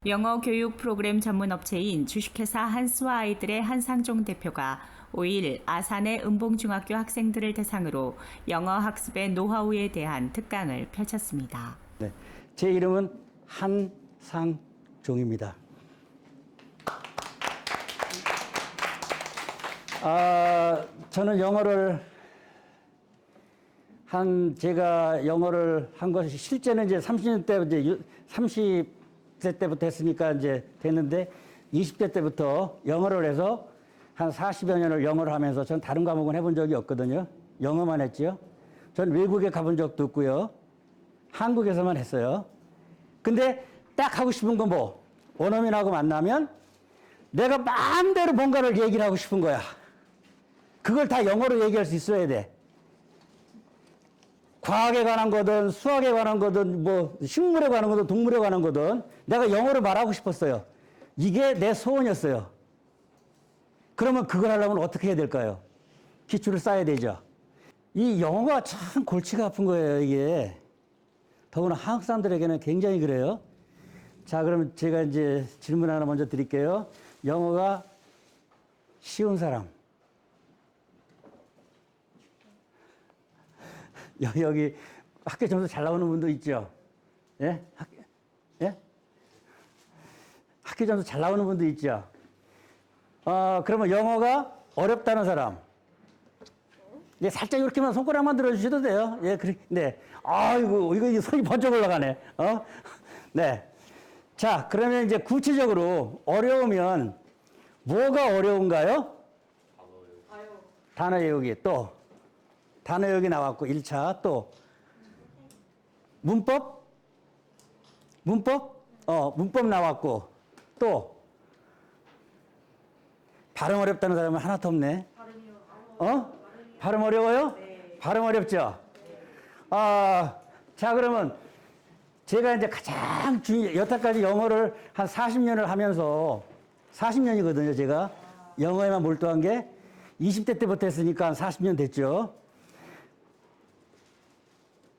영어 교육 프로그램 전문 업체인 주식회사 한스와 아이들의 한상종 대표가 5일 아산의 은봉중학교 학생들을 대상으로 영어 학습의 노하우에 대한 특강을 펼쳤습니다. 네, 제 이름은 한상종입니다. 저는 제가 영어를 한 것이 실제는 이제 30년 때 이제 30세 때부터 했으니까 이제 됐는데 20대 때부터 영어를 해서 한 40여 년을 영어를 하면서 전 다른 과목은 해본 적이 없거든요. 영어만 했죠. 전 외국에 가본 적도 없고요. 한국에서만 했어요. 근데 딱 하고 싶은 건 뭐? 원어민하고 만나면 내가 마음대로 뭔가를 얘기를 하고 싶은 거야. 그걸 다 영어로 얘기할 수 있어야 돼. 과학에 관한 거든 수학에 관한 거든 뭐 식물에 관한 거든 동물에 관한 거든 내가 영어로 말하고 싶었어요. 이게 내 소원이었어요. 그러면 그걸 하려면 어떻게 해야 될까요? 기초를 쌓아야 되죠. 이 영어가 참 골치가 아픈 거예요, 이게. 더구나 한국 사람들에게는 굉장히 그래요. 자, 그러면 제가 이제 질문 하나 먼저 드릴게요. 영어가 쉬운 사람. 여기 학교 점수 잘 나오는 분도 있죠? 예? 예? 학교 점수 잘 나오는 분도 있죠? 그러면 영어가 어렵다는 사람. 예, 살짝 이렇게만 손가락만 들어주셔도 돼요. 예, 그래. 네. 아이고, 이거 손이 번쩍 올라가네. 네. 자, 그러면 이제 구체적으로 어려우면 뭐가 어려운가요? 단어 외우기. 또. 단어 외우기 나왔고, 1차. 또. 문법? 문법 나왔고. 또. 발음 어렵다는 사람은 하나도 없네. 발음 어려워요? 네. 발음 어렵죠? 네. 자, 그러면 제가 이제 가장 여태까지 영어를 한 40년을 하면서 40년이거든요, 제가. 영어에만 몰두한 게 20대 때부터 했으니까 한 40년 됐죠.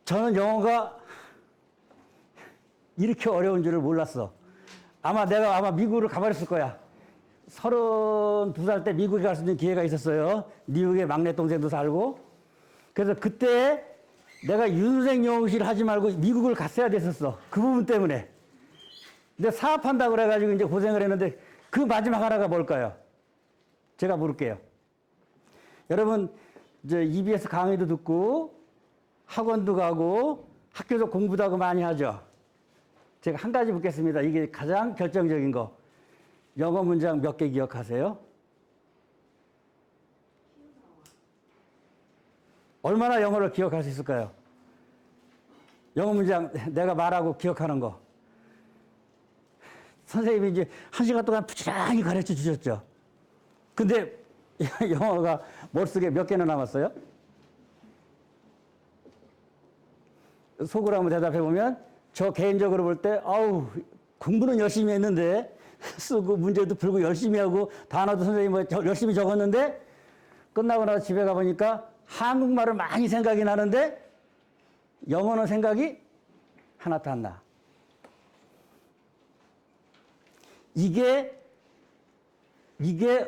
저는 영어가 이렇게 어려운 줄을 몰랐어. 내가 미국을 가버렸을 거야. 32살 때 미국에 갈 수 있는 기회가 있었어요. 미국에 막내 동생도 살고. 그래서 그때 내가 윤생 영어실 하지 말고 미국을 갔어야 됐었어. 그 부분 때문에. 근데 사업한다고 그래가지고 이제 고생을 했는데 그 마지막 하나가 뭘까요? 제가 물을게요. 여러분, EBS 강의도 듣고 학원도 가고 학교에서 공부도 하고 많이 하죠. 제가 한 가지 묻겠습니다. 이게 가장 결정적인 거. 영어 문장 몇 개 기억하세요? 얼마나 영어를 기억할 수 있을까요? 영어 문장 내가 말하고 기억하는 거. 선생님이 이제 1시간 동안 부지런히 가르쳐 주셨죠. 근데 영어가 머릿속에 몇 개나 남았어요? 속으로 한번 대답해 보면 저 개인적으로 볼 때 공부는 열심히 했는데 쓰고 문제도 풀고 열심히 하고 단어도 선생님이 열심히 적었는데 끝나고 나서 집에 가보니까 한국말은 많이 생각이 나는데 영어는 생각이 하나도 안 나.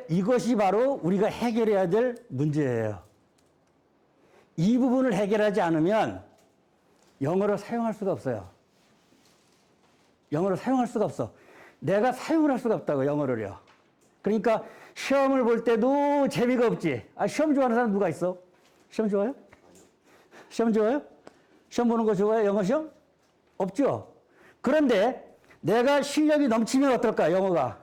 이것이 바로 우리가 해결해야 될 문제예요. 이 부분을 해결하지 않으면 영어를 사용할 수가 없어요. 영어를 사용할 수가 없어. 내가 사용을 할 수가 없다고, 영어를요. 그러니까 시험을 볼 때도 재미가 없지. 시험 좋아하는 사람 누가 있어? 시험 좋아요? 시험 좋아요? 시험 보는 거 좋아해요? 영어 시험? 없죠? 그런데 내가 실력이 넘치면 어떨까, 영어가?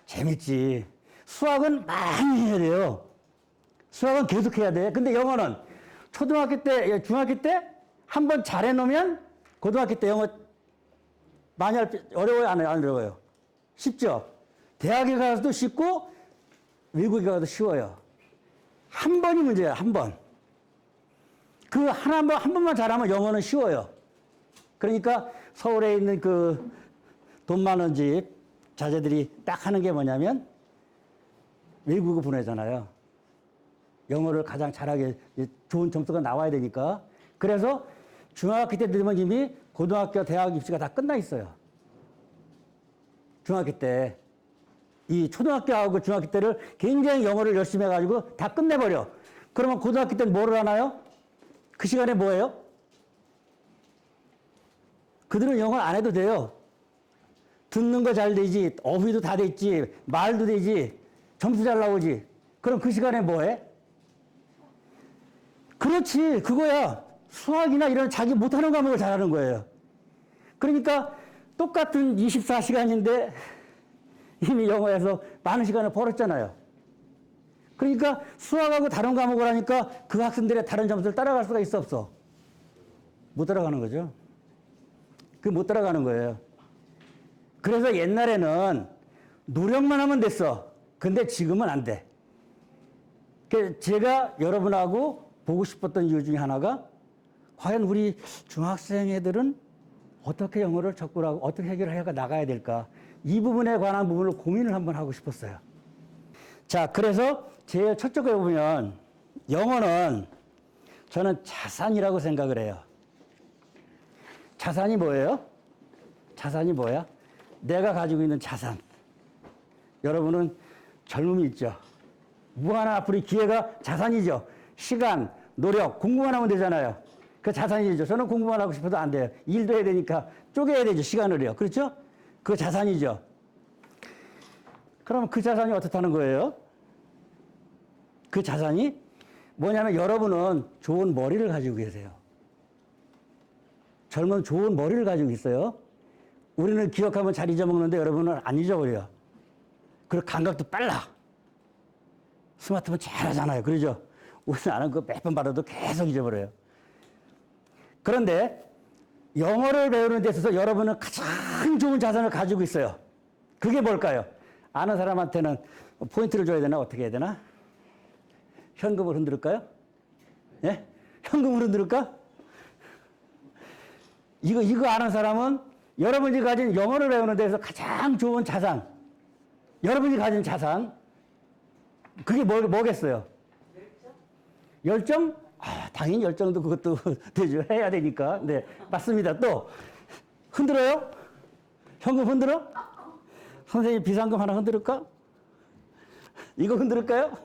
재밌지. 수학은 많이 해야 돼요. 수학은 계속 해야 돼. 근데 영어는 초등학교 때, 중학교 때 한 번 잘해 놓으면 고등학교 때 영어 많이 어려워요? 안 어려워요? 쉽죠? 대학에 가서도 쉽고 외국에 가서도 쉬워요. 한 번이 문제야, 한 번. 한 번만 잘하면 영어는 쉬워요. 그러니까 서울에 있는 돈 많은 집 자제들이 딱 하는 게 뭐냐면 외국을 보내잖아요. 영어를 가장 잘하게 좋은 점수가 나와야 되니까. 그래서 중학교 때 되면 이미 고등학교, 대학 입시가 다 끝나 있어요. 중학교 때. 이 초등학교하고 중학교 때를 굉장히 영어를 열심히 해가지고 다 끝내버려. 그러면 고등학교 때는 뭐를 하나요? 그 시간에 뭐예요? 그들은 영어 안 해도 돼요. 듣는 거 잘 되지, 어휘도 다 됐지, 말도 되지, 점수 잘 나오지. 그럼 그 시간에 뭐 해? 그렇지, 그거야. 수학이나 이런 자기 못하는 과목을 잘하는 거예요. 그러니까 똑같은 24시간인데 이미 영어에서 많은 시간을 벌었잖아요. 그러니까 수학하고 다른 과목을 하니까 그 학생들의 다른 점수를 따라갈 수가 있어, 없어? 못 따라가는 거죠. 그게 못 따라가는 거예요. 그래서 옛날에는 노력만 하면 됐어. 근데 지금은 안 돼. 제가 여러분하고 보고 싶었던 이유 중에 하나가 과연 우리 중학생 애들은 어떻게 영어를 접근하고 어떻게 해결을 해 나가야 될까? 이 부분에 관한 부분을 고민을 한번 하고 싶었어요. 자, 그래서 제일 첫 쪽에 보면 영어는 저는 자산이라고 생각을 해요. 자산이 뭐예요? 자산이 뭐야? 내가 가지고 있는 자산. 여러분은 젊음이 있죠. 무한한 앞으로의 기회가 자산이죠. 시간, 노력, 공부만 하면 되잖아요. 그 자산이죠. 저는 공부만 하고 싶어도 안 돼요. 일도 해야 되니까 쪼개야 되죠. 시간을요. 그렇죠? 그 자산이죠. 그럼 그 자산이 어떻다는 거예요? 그 자산이 뭐냐면 여러분은 좋은 머리를 가지고 계세요. 젊은 좋은 머리를 가지고 있어요. 우리는 기억하면 잘 잊어먹는데 여러분은 안 잊어버려요. 그리고 감각도 빨라. 스마트폰 잘하잖아요. 그러죠? 우리는 안 하고 몇 번 받아도 계속 잊어버려요. 그런데 영어를 배우는 데 있어서 여러분은 가장 좋은 자산을 가지고 있어요. 그게 뭘까요? 아는 사람한테는 포인트를 줘야 되나? 어떻게 해야 되나? 현금을 흔들을까요? 예? 현금을 흔들을까? 이거 아는 사람은 여러분이 가진 영어를 배우는 데서 가장 좋은 자산, 여러분이 가진 자산, 그게 뭐겠어요? 열정? 아, 당연히 열정도 그것도 되죠. 해야 되니까. 네, 맞습니다. 또, 흔들어요? 현금 흔들어? 선생님 비상금 하나 흔들을까? 이거 흔들을까요?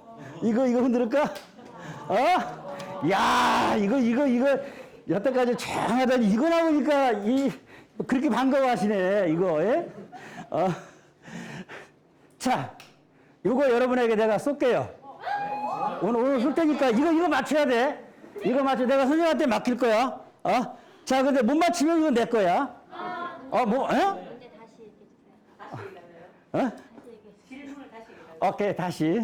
이거 흔들을까? 어? 야, 이거, 여태까지 조용하더니 이거 나오니까 그렇게 반가워하시네, 이거, 예? 자, 이거 여러분에게 내가 쏠게요. 오늘 쏠 테니까 이거 맞춰야 돼. 이거 맞춰. 내가 선생님한테 맡길 거야. 자, 근데 못 맞추면 이건 내 거야. 뭐, 질문을 다시. 오케이, 다시.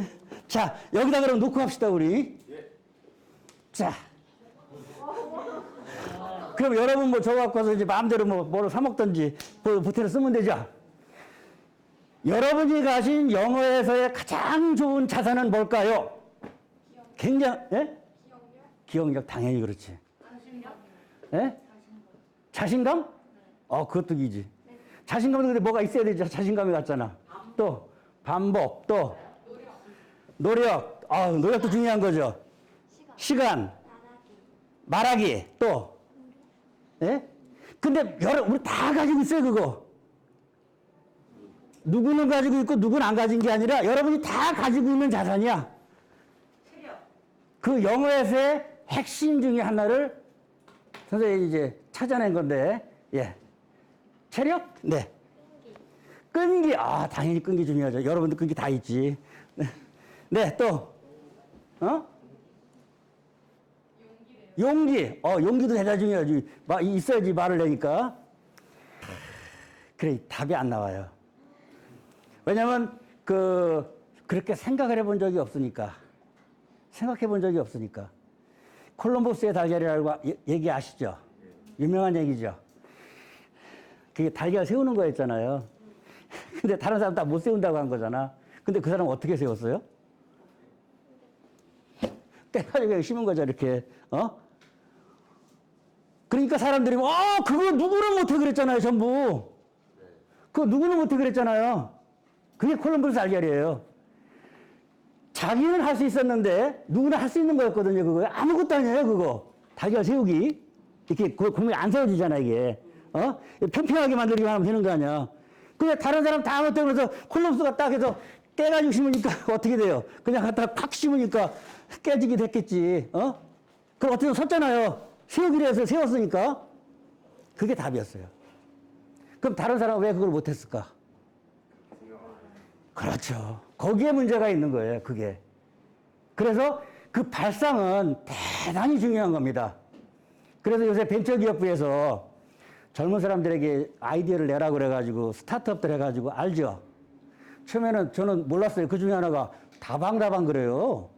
자, 여기다 그럼 놓고 합시다, 우리. 자. 그럼 여러분 뭐 저거 갖고 와서 이제 마음대로 뭐를 사먹든지 보태를 쓰면 되죠. 여러분이 가진 영어에서의 가장 좋은 자산은 뭘까요? 굉장히, 예? 기억력 당연히 그렇지. 예? 자신감? 그것도 기지. 자신감도 근데 뭐가 있어야 되죠. 자신감이 같잖아. 또 반복, 또 노력. 노력도 중요한 거죠. 시간, 말하기, 또 예? 근데 우리 다 가지고 있어요, 그거. 누구는 가지고 있고 누구는 안 가진 게 아니라 여러분이 다 가지고 있는 자산이야. 그 영어에서의 핵심 중에 하나를 선생님이 이제 찾아낸 건데, 예. 체력? 네. 끈기. 당연히 끈기 중요하죠. 여러분들 끈기 다 있지. 네, 또, 용기. 용기도 대단히 중요하지. 있어야지 말을 내니까. 그래, 답이 안 나와요. 왜냐면, 그렇게 생각을 해본 적이 없으니까. 생각해 본 적이 없으니까. 콜럼버스의 달걀이라고 얘기 아시죠? 유명한 얘기죠. 그게 달걀 세우는 거였잖아요. 근데 다른 사람 다 못 세운다고 한 거잖아. 근데 그 사람 어떻게 세웠어요? 떼가지고 심은 거죠, 이렇게. 그러니까 사람들이, 그거 누구는 못해 그랬잖아요, 전부. 그거 누구는 못해 그랬잖아요. 그게 콜럼버스 달걀이에요. 자기는 할 수 있었는데, 누구나 할 수 있는 거였거든요, 그거. 아무것도 아니에요, 그거. 달걀 세우기. 이렇게 공이 안 세워지잖아, 이게. 평평하게 만들기만 하면 되는 거 아니야. 근데 다른 사람 다 못해 그래서 콜럼스가 딱 해서 깨가지고 심으니까 어떻게 돼요? 그냥 갖다가 팍 심으니까 깨지게 됐겠지. 그럼 어떻게 섰잖아요. 세우기로 해서 세웠으니까. 그게 답이었어요. 그럼 다른 사람은 왜 그걸 못했을까? 그렇죠. 거기에 문제가 있는 거예요, 그게. 그래서 그 발상은 대단히 중요한 겁니다. 그래서 요새 벤처기업부에서 젊은 사람들에게 아이디어를 내라고 그래가지고 스타트업들 해가지고 알죠? 처음에는 저는 몰랐어요. 그 중에 하나가 다방다방 그래요.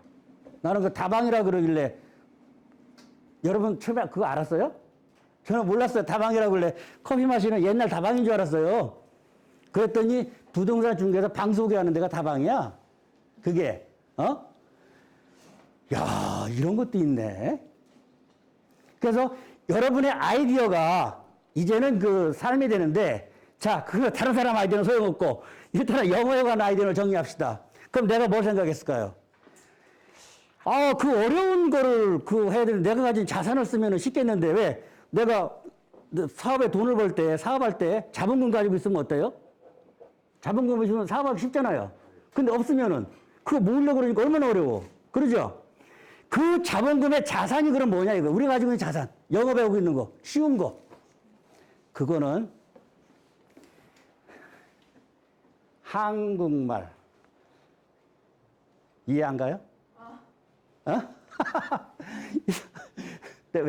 나는 그 다방이라 그러길래 여러분 처음에 그거 알았어요? 저는 몰랐어요. 다방이라고 그래. 커피 마시는 옛날 다방인 줄 알았어요. 그랬더니 부동산 중개에서 방 소개하는 데가 다방이야. 그게, 야, 이런 것도 있네. 그래서 여러분의 아이디어가 이제는 그 삶이 되는데, 자, 그거 다른 사람 아이디어는 소용없고, 일단 영어에 관한 아이디어를 정리합시다. 그럼 내가 뭘 생각했을까요? 그 어려운 거를 해야 되는데 내가 가진 자산을 쓰면 쉽겠는데 왜? 내가 사업에 돈을 벌 때, 사업할 때 자본금 가지고 있으면 어때요? 자본금 있으면 사업하기 쉽잖아요. 근데 없으면은 그거 모으려고 그러니까 얼마나 어려워. 그러죠? 그 자본금의 자산이 그럼 뭐냐 이거. 우리가 가지고 있는 자산. 영어 배우고 있는 거. 쉬운 거. 그거는 한국말. 이해 안 가요? 네,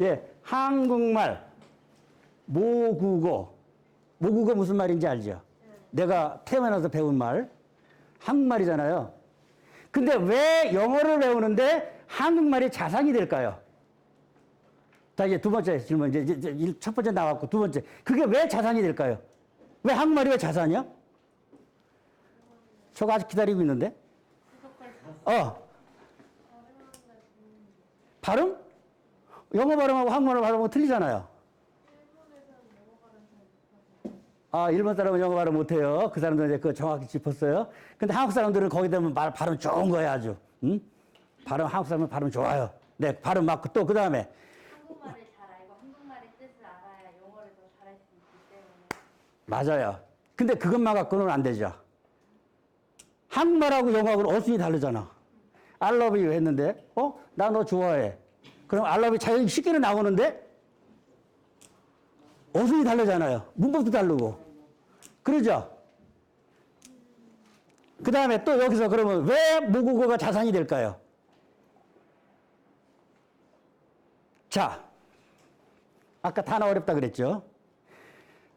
예, 한국말, 모국어. 모국어 무슨 말인지 알죠? 내가 태어나서 배운 말. 한국말이잖아요. 근데 왜 영어를 배우는데 한국말이 자산이 될까요? 자, 이제 두 번째 질문. 이제 첫 번째 나왔고, 두 번째. 그게 왜 자산이 될까요? 왜 한국말이 왜 자산이야? 저거 아직 기다리고 있는데? 발음? 영어 발음하고 한국말 발음하고 틀리잖아요. 일본 사람은 영어 발음 못해요. 그 사람들은 이제 그거 정확히 짚었어요. 근데 한국 사람들은 거기 되면 발음 좋은 거야, 아주. 응? 한국 사람은 발음 좋아요. 네, 발음 맞고 또 그 다음에. 한국말을 잘 알고 한국말의 뜻을 알아야 영어를 더 잘할 수 있기 때문에. 맞아요. 근데 그것만 갖고는 안 되죠. 한국말하고 영어하고는 어순이 다르잖아. I love you 했는데, 나 너 좋아해. 그럼 I love you 자연히 쉽게는 나오는데, 어순이 다르잖아요. 문법도 다르고. 그러죠? 그 다음에 또 여기서 그러면 왜 모국어가 자산이 될까요? 자, 아까 단어 어렵다 그랬죠?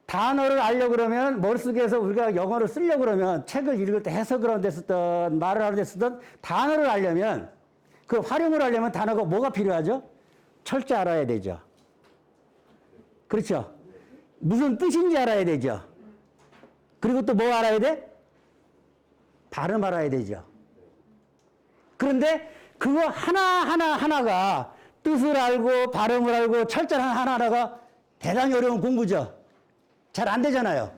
단어를 알려고 그러면 머릿속에서 우리가 영어를 쓰려고 그러면 책을 읽을 때 해석을 하는 데 쓰든 말을 하는 데 쓰든 단어를 알려면 그 활용을 하려면 단어가 뭐가 필요하죠? 철자 알아야 되죠. 그렇죠? 무슨 뜻인지 알아야 되죠. 그리고 또 뭐 알아야 돼? 발음 알아야 되죠. 그런데 그거 하나가 뜻을 알고 발음을 알고 철자 하나하나가 대단히 어려운 공부죠. 잘 안 되잖아요.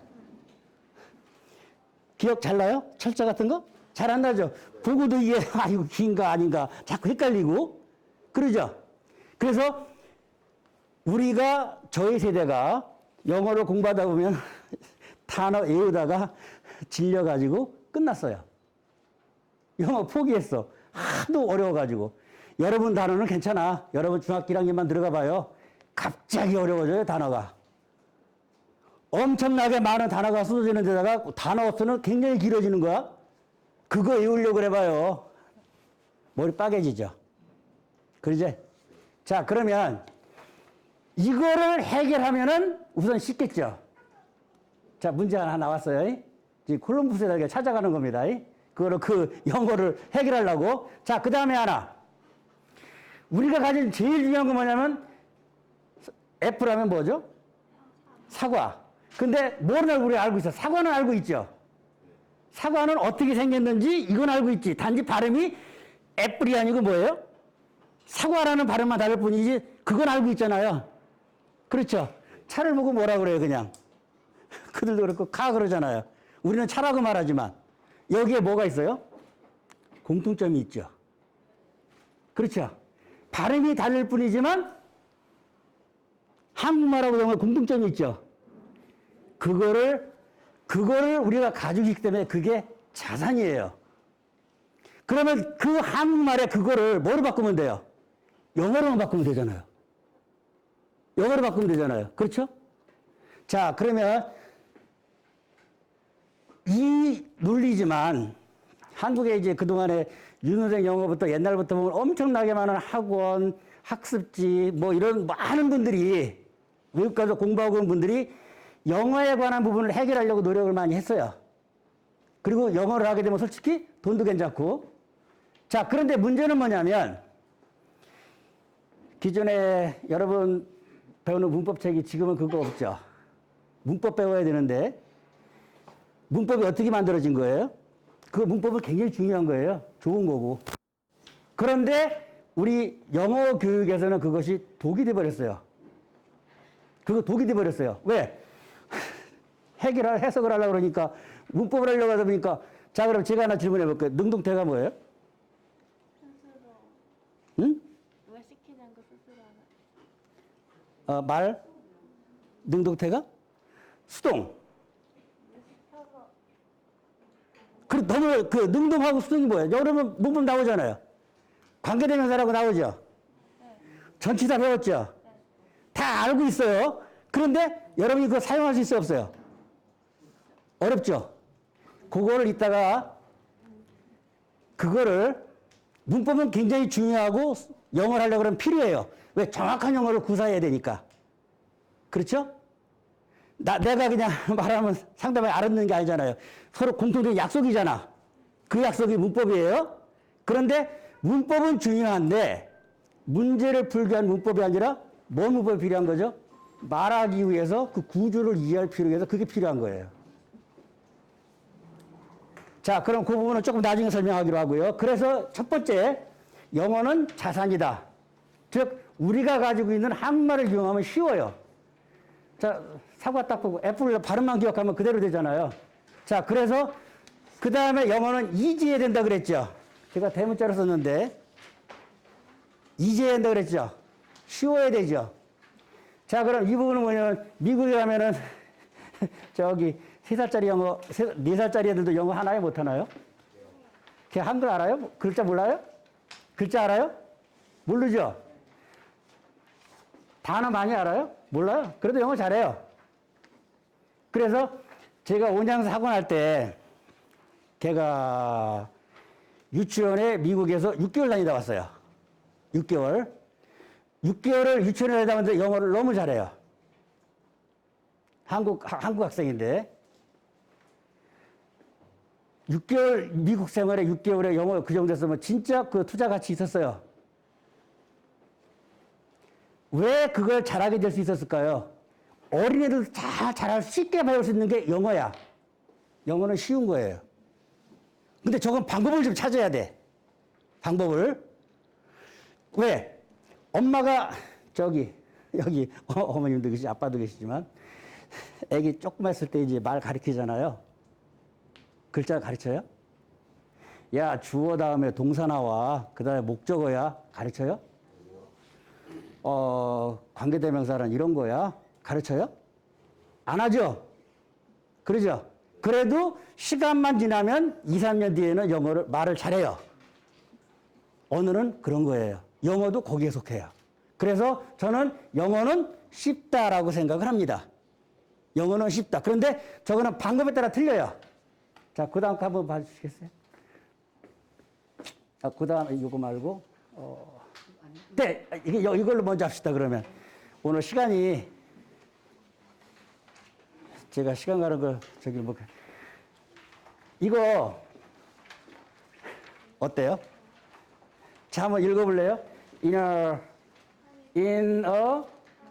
기억 잘 나요? 철자 같은 거? 잘 안 나죠? 보고도 이게 이거 긴가 아닌가 자꾸 헷갈리고 그러죠? 그래서 우리가 저희 세대가 영어를 공부하다 보면 단어 외우다가 질려가지고 끝났어요. 영어 포기했어. 하도 어려워가지고. 여러분 단어는 괜찮아. 여러분 중학교 1학년만 들어가 봐요. 갑자기 어려워져요, 단어가. 엄청나게 많은 단어가 쏟아지는 데다가 단어 수는 굉장히 길어지는 거야. 그거 외우려고 해봐요. 머리 빠개지죠. 그러지? 자, 그러면 이거를 해결하면은 우선 쉽겠죠. 자, 문제 하나 나왔어요. 지금 콜럼부스에다가 찾아가는 겁니다. 그거를 그 영어를 해결하려고. 자, 그 다음에 하나. 우리가 가진 제일 중요한 건 뭐냐면 애플하면 뭐죠? 사과. 근데 뭐를 우리가 알고 있어? 사과는 알고 있죠. 사과는 어떻게 생겼는지 이건 알고 있지. 단지 발음이 애플이 아니고 뭐예요? 사과라는 발음만 다를 뿐이지 그건 알고 있잖아요. 그렇죠? 차를 보고 뭐라 그래요, 그냥. 그들도 그렇고 카 그러잖아요. 우리는 차라고 말하지만 여기에 뭐가 있어요? 공통점이 있죠. 그렇죠? 발음이 다를 뿐이지만 한국말하고 영어에 공통점이 있죠. 그거를 우리가 가지고 있기 때문에 그게 자산이에요. 그러면 그 한국말에 그거를 뭐로 바꾸면 돼요? 영어로만 바꾸면 되잖아요. 영어로 바꾸면 되잖아요. 그렇죠? 자, 그러면 이 논리지만 한국에 이제 그동안에 윤호생 영어부터 옛날부터 보면 엄청나게 많은 학원, 학습지, 뭐 이런 많은 분들이 외국 가서 공부하고 온 분들이 영어에 관한 부분을 해결하려고 노력을 많이 했어요. 그리고 영어를 하게 되면 솔직히 돈도 괜찮고. 자, 그런데 문제는 뭐냐면 기존에 여러분 배우는 문법책이 지금은 그거 없죠. 문법 배워야 되는데 문법이 어떻게 만들어진 거예요? 그 문법은 굉장히 중요한 거예요. 좋은 거고. 그런데 우리 영어 교육에서는 그것이 독이 돼버렸어요. 그거 독이 돼버렸어요. 왜? 해석을 하려고 그러니까 문법을 하려고 하다 보니까 자, 그럼 제가 하나 질문해 볼게요. 능동태가 뭐예요? 스스로 응? 누가 시키는 거 스스로 하는. 말? 능동태가? 수동. 시켜서 너무 능동하고 수동이 뭐예요? 여러분 문법 나오잖아요. 관계대명사라고 나오죠. 전치사 배웠죠. 다 알고 있어요. 그런데 여러분이 그거 사용할 수 있어요, 없어요? 어렵죠. 그거를 이따가 그거를 문법은 굉장히 중요하고 영어를 하려고 그러면 필요해요. 왜? 정확한 영어를 구사해야 되니까. 그렇죠? 내가 그냥 말하면 상대방이 알아듣는 게 아니잖아요. 서로 공통된 약속이잖아. 그 약속이 문법이에요. 그런데 문법은 중요한데 문제를 풀기 위한 문법이 아니라 뭔 문법이 필요한 거죠? 말하기 위해서 그 구조를 이해할 필요가 있어서 그게 필요한 거예요. 자, 그럼 그 부분은 조금 나중에 설명하기로 하고요. 그래서 첫 번째, 영어는 자산이다. 즉, 우리가 가지고 있는 한국말을 이용하면 쉬워요. 자, 사과 딱 보고 애플 발음만 기억하면 그대로 되잖아요. 자, 그래서 그 다음에 영어는 이지해야 된다 그랬죠. 제가 대문자로 썼는데 이지해야 된다 그랬죠. 쉬워야 되죠. 자, 그럼 이 부분은 뭐냐면 미국에 가면은 저기 3살짜리 영어, 4살짜리 애들도 영어 하나요? 못하나요? 걔 한글 알아요? 글자 몰라요? 글자 알아요? 모르죠? 단어 많이 알아요? 몰라요? 그래도 영어 잘해요. 그래서 제가 온양사 학원할 때 걔가 유치원에 미국에서 6개월 다니다 왔어요. 6개월. 6개월을 유치원에 다니다 왔는데 영어를 너무 잘해요. 한국 학생인데. 6개월, 미국 생활에 6개월에 영어 그 정도 했으면 진짜 그 투자 가치 있었어요. 왜 그걸 잘하게 될 수 있었을까요? 어린애들 다 잘할 쉽게 배울 수 있는 게 영어야. 영어는 쉬운 거예요. 근데 저건 방법을 좀 찾아야 돼. 방법을. 왜? 엄마가 여기 어머님도 계시지 아빠도 계시지만 애기 조그만 했을 때 이제 말 가르치잖아요. 글자 가르쳐요? 야, 주어 다음에 동사 나와. 그 다음에 목적어야. 가르쳐요? 관계대명사는 이런 거야. 가르쳐요? 안 하죠? 그러죠? 그래도 시간만 지나면 2, 3년 뒤에는 말을 잘해요. 언어는 그런 거예요. 영어도 거기에 속해요. 그래서 저는 영어는 쉽다라고 생각을 합니다. 영어는 쉽다. 그런데 저거는 방법에 따라 틀려요. 자, 그 다음 거 한번 봐주시겠어요? 그 다음 이거 말고, 네, 이걸로 먼저 합시다, 그러면. 오늘 시간이, 제가 시간 가는 걸, 이거, 어때요? 자, 한번 읽어볼래요?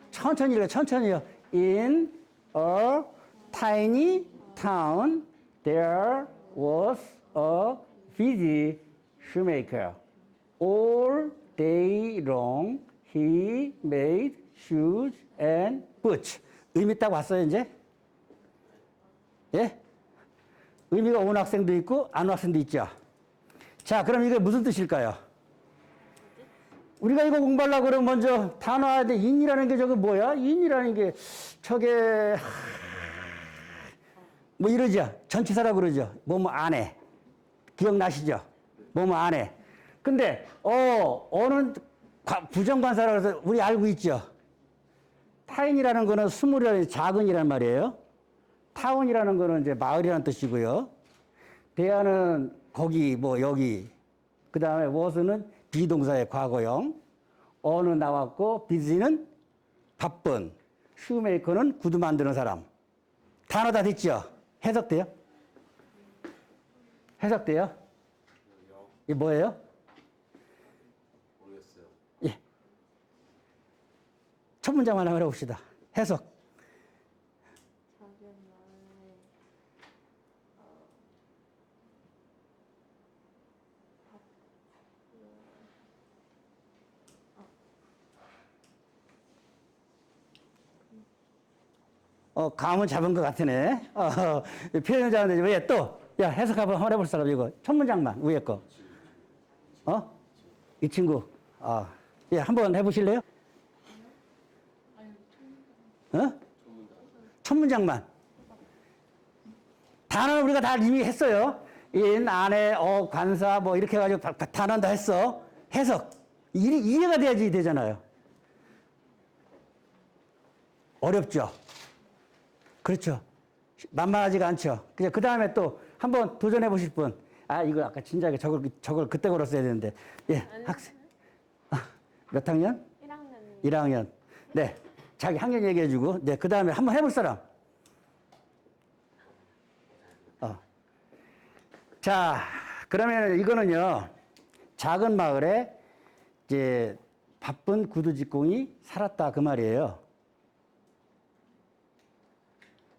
천천히 읽어요, 천천히요. In a tiny town, there was a busy shoemaker. All day long, he made shoes and boots. 의미 딱 왔어요, 이제? 예? 의미가 온 학생도 있고, 안 온 학생도 있죠. 자, 그럼 이게 무슨 뜻일까요? 우리가 이거 공부하려고 그러면 먼저 단어 해야 돼. 인이라는 게 저거 뭐야? 인이라는 게 저게 뭐 이러죠. 전치사라고 그러죠. 뭐뭐 안 해. 기억나시죠? 뭐뭐 안 해. 근데 어는 부정관사라고 해서 우리 알고 있죠. 타인이라는 거는 스물이라는 작은이란 말이에요. 타운이라는 거는 이제 마을이라는 뜻이고요. 대하는 거기 뭐 여기. 그다음에 was는 비동사의 과거형. 어는 나왔고 비지는 바쁜. 슈메이커는 구두 만드는 사람. 단어 다 됐죠? 해석돼요? 해석돼요? 이게 뭐예요? 모르겠어요. 예. 첫 문장만 한번 해봅시다. 해석. 작은 마을에 감은 잡은 것 같으네. 표현을 잘하는데 왜 또? 야, 해석 한번 해볼 사람 이거. 첫 문장만, 위에 거. 이 친구. 예, 한번 해보실래요? 첫 문장만. 단어는 우리가 다 이미 했어요. 인, 안에, 관사, 뭐 이렇게 해가지고 단어는 다 했어. 해석. 이해가 돼야지 되잖아요. 어렵죠? 그렇죠. 만만하지가 않죠. 그 다음에 또 한번 도전해 보실 분. 이거 아까 진작에 저걸 그때 걸었어야 되는데. 예, 학생. 몇 학년? 1학년이 1학년. 네. 자기 학년 얘기해 주고. 네. 그 다음에 한번 해볼 사람. 자, 그러면 이거는요. 작은 마을에 이제 바쁜 구두직공이 살았다. 그 말이에요.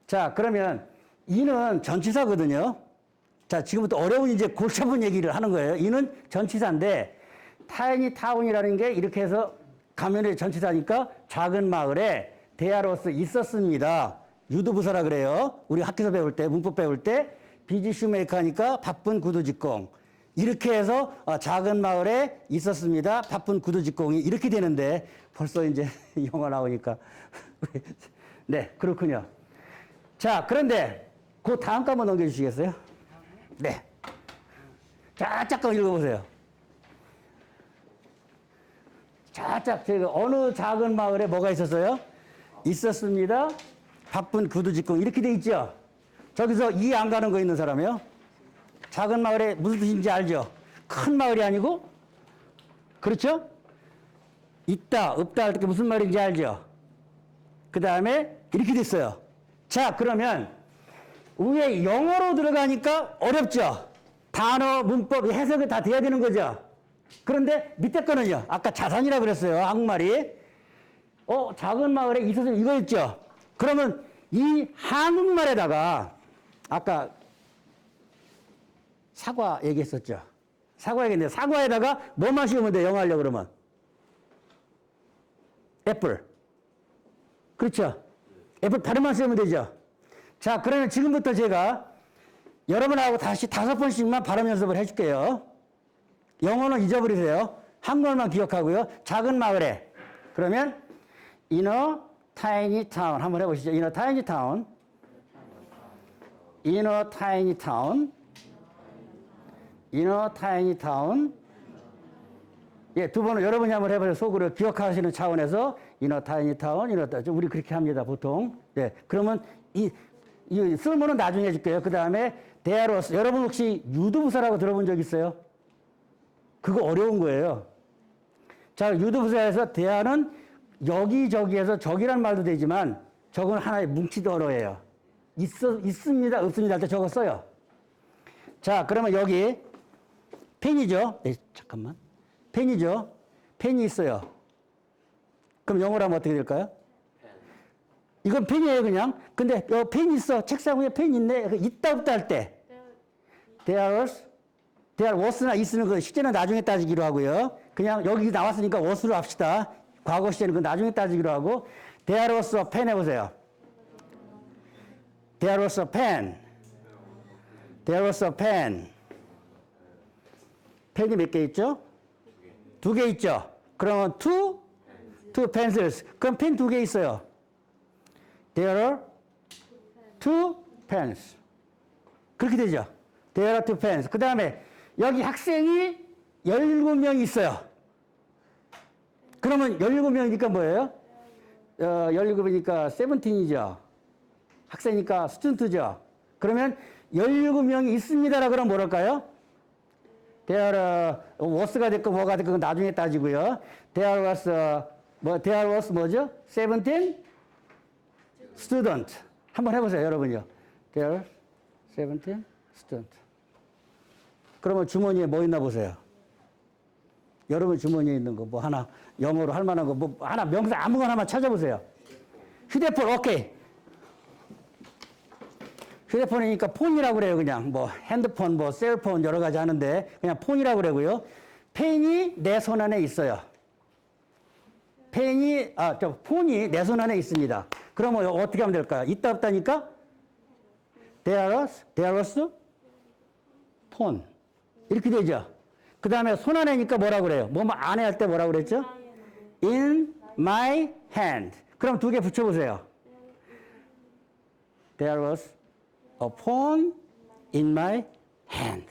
자, 그러면 이는 전치사거든요. 자, 지금부터 어려운 이제 골치 아픈 얘기를 하는 거예요. 이는 전치사인데 타인이 타운이라는 게 이렇게 해서 가면의 전치사니까 작은 마을에 대하로서 있었습니다. 유도부사라 그래요. 우리 학교에서 배울 때, 문법 배울 때 비지 슈메이커니까 바쁜 구두직공. 이렇게 해서 작은 마을에 있었습니다. 바쁜 구두직공이 이렇게 되는데 벌써 이제 영어 나오니까. 네, 그렇군요. 자, 그런데 그 다음 거 한번 넘겨주시겠어요? 네. 자, 잠깐 읽어보세요. 자짝 제가 어느 작은 마을에 뭐가 있었어요? 있었습니다. 바쁜 구두직공 이렇게 돼 있죠. 저기서 이해 안 가는 거 있는 사람이요? 작은 마을에 무슨 뜻인지 알죠? 큰 마을이 아니고 그렇죠? 있다 없다 할 때 무슨 말인지 알죠? 그 다음에 이렇게 됐어요. 자, 그러면 위에 영어로 들어가니까 어렵죠? 단어, 문법, 해석이 다 돼야 되는 거죠? 그런데 밑에 거는요. 아까 자산이라고 그랬어요. 한국말이. 작은 마을에 있어서 이거였죠. 그러면 이 한국말에다가 아까 사과 얘기했었죠. 사과 얘기했는데 사과에다가 뭐만 씌우면 돼? 영어 하려고 그러면. 애플. 그렇죠. 애플 발음만 씌우면 되죠. 자, 그러면 지금부터 제가 여러분하고 다시 5번씩만 발음 연습을 해줄게요. 영어는 잊어버리세요. 한국말만 기억하고요. 작은 마을에. 그러면 in a tiny town 한번 해보시죠. in a tiny town. in a tiny town. in a tiny town. 예, 두 번은 여러분이 한번 해보세요. 속으로 기억하시는 차원에서 in a tiny town, in a tiny town. 우리 그렇게 합니다, 보통. 예, 그러면 이 쓸모는 나중에 해줄게요. 그 다음에 대하로서 여러분 혹시 유도부사라고 들어본 적 있어요? 그거 어려운 거예요. 자, 유도부사에서 대하는 여기저기에서 저기란 말도 되지만 저건 하나의 뭉치도 언어예요. 있습니다, 없습니다 할 때 저거 써요. 자, 그러면 여기 펜이죠. 잠깐만. 펜이죠. 펜이 있어요. 그럼 영어로 하면 어떻게 될까요? 이건 펜이에요, 그냥. 근데 펜이 있어. 책상 위에 펜이 있네. 있다 없다 할 때. there was나 있으면 그 시제는 나중에 따지기로 하고요. 그냥 여기 나왔으니까 was로 합시다. 과거 시제는 그 나중에 따지기로 하고 there was a pen 해보세요. there was a pen. there was a pen. 펜이 몇 개 있죠? 2개 있죠? 그러면 two pencils. 그럼 펜 두 개 있어요. There are two pens. 그렇게 되죠. There are two pens. 그 다음에 여기 학생이 17명이 있어요. 그러면 17명이니까 뭐예요? 17이니까 17이죠. 학생이니까 스튜던트죠. 그러면 17명이 있습니다라 그러면 뭐랄까요? There was가 됐고 뭐가 됐고 나중에 따지고요. There was 뭐죠? 17 student. 한번 해보세요, 여러분요. There are 17 student. 그러면 주머니에 뭐 있나 보세요. 여러분 주머니에 있는 거 뭐 하나 영어로 할 만한 거 뭐 하나 명사 아무거나 하나 찾아보세요. 휴대폰 오케이. 휴대폰이니까 폰이라고 그래요. 그냥 뭐 핸드폰 뭐 셀폰 여러 가지 하는데 그냥 폰이라고 그러고요. 펜이 내 손 안에 있어요. 폰이 내 손 안에 있습니다. 그러면 어떻게 하면 될까요? 있다 없다니까? There was 폰. 이렇게 되죠. 그 다음에 손 안에니까 뭐라고 그래요? 뭐 안에 할 때 뭐라고 그랬죠? In my hand. 그럼 두 개 붙여보세요. There was a phone in my hand.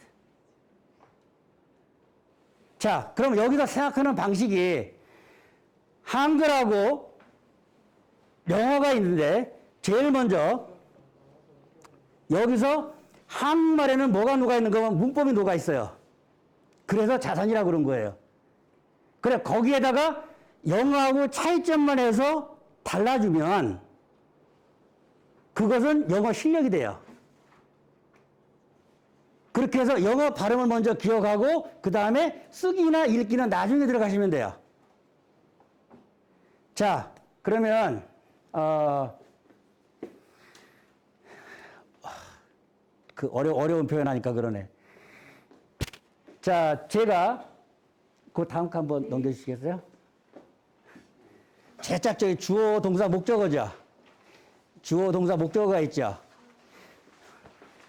자, 그럼 여기서 생각하는 방식이 한글하고 영어가 있는데 제일 먼저 여기서 한국말에는 뭐가 녹아 있는 거면 문법이 녹아 있어요. 그래서 자산이라고 그런 거예요. 그래, 거기에다가 영어하고 차이점만 해서 달라주면 그것은 영어 실력이 돼요. 그렇게 해서 영어 발음을 먼저 기억하고 그 다음에 쓰기나 읽기는 나중에 들어가시면 돼요. 자, 그러면 그 어려운 표현하니까 그러네. 자, 제가 그 다음 거 한번 넘겨주시겠어요? 제짝 저기 주어, 동사, 목적어죠. 주어, 동사, 목적어가 있죠.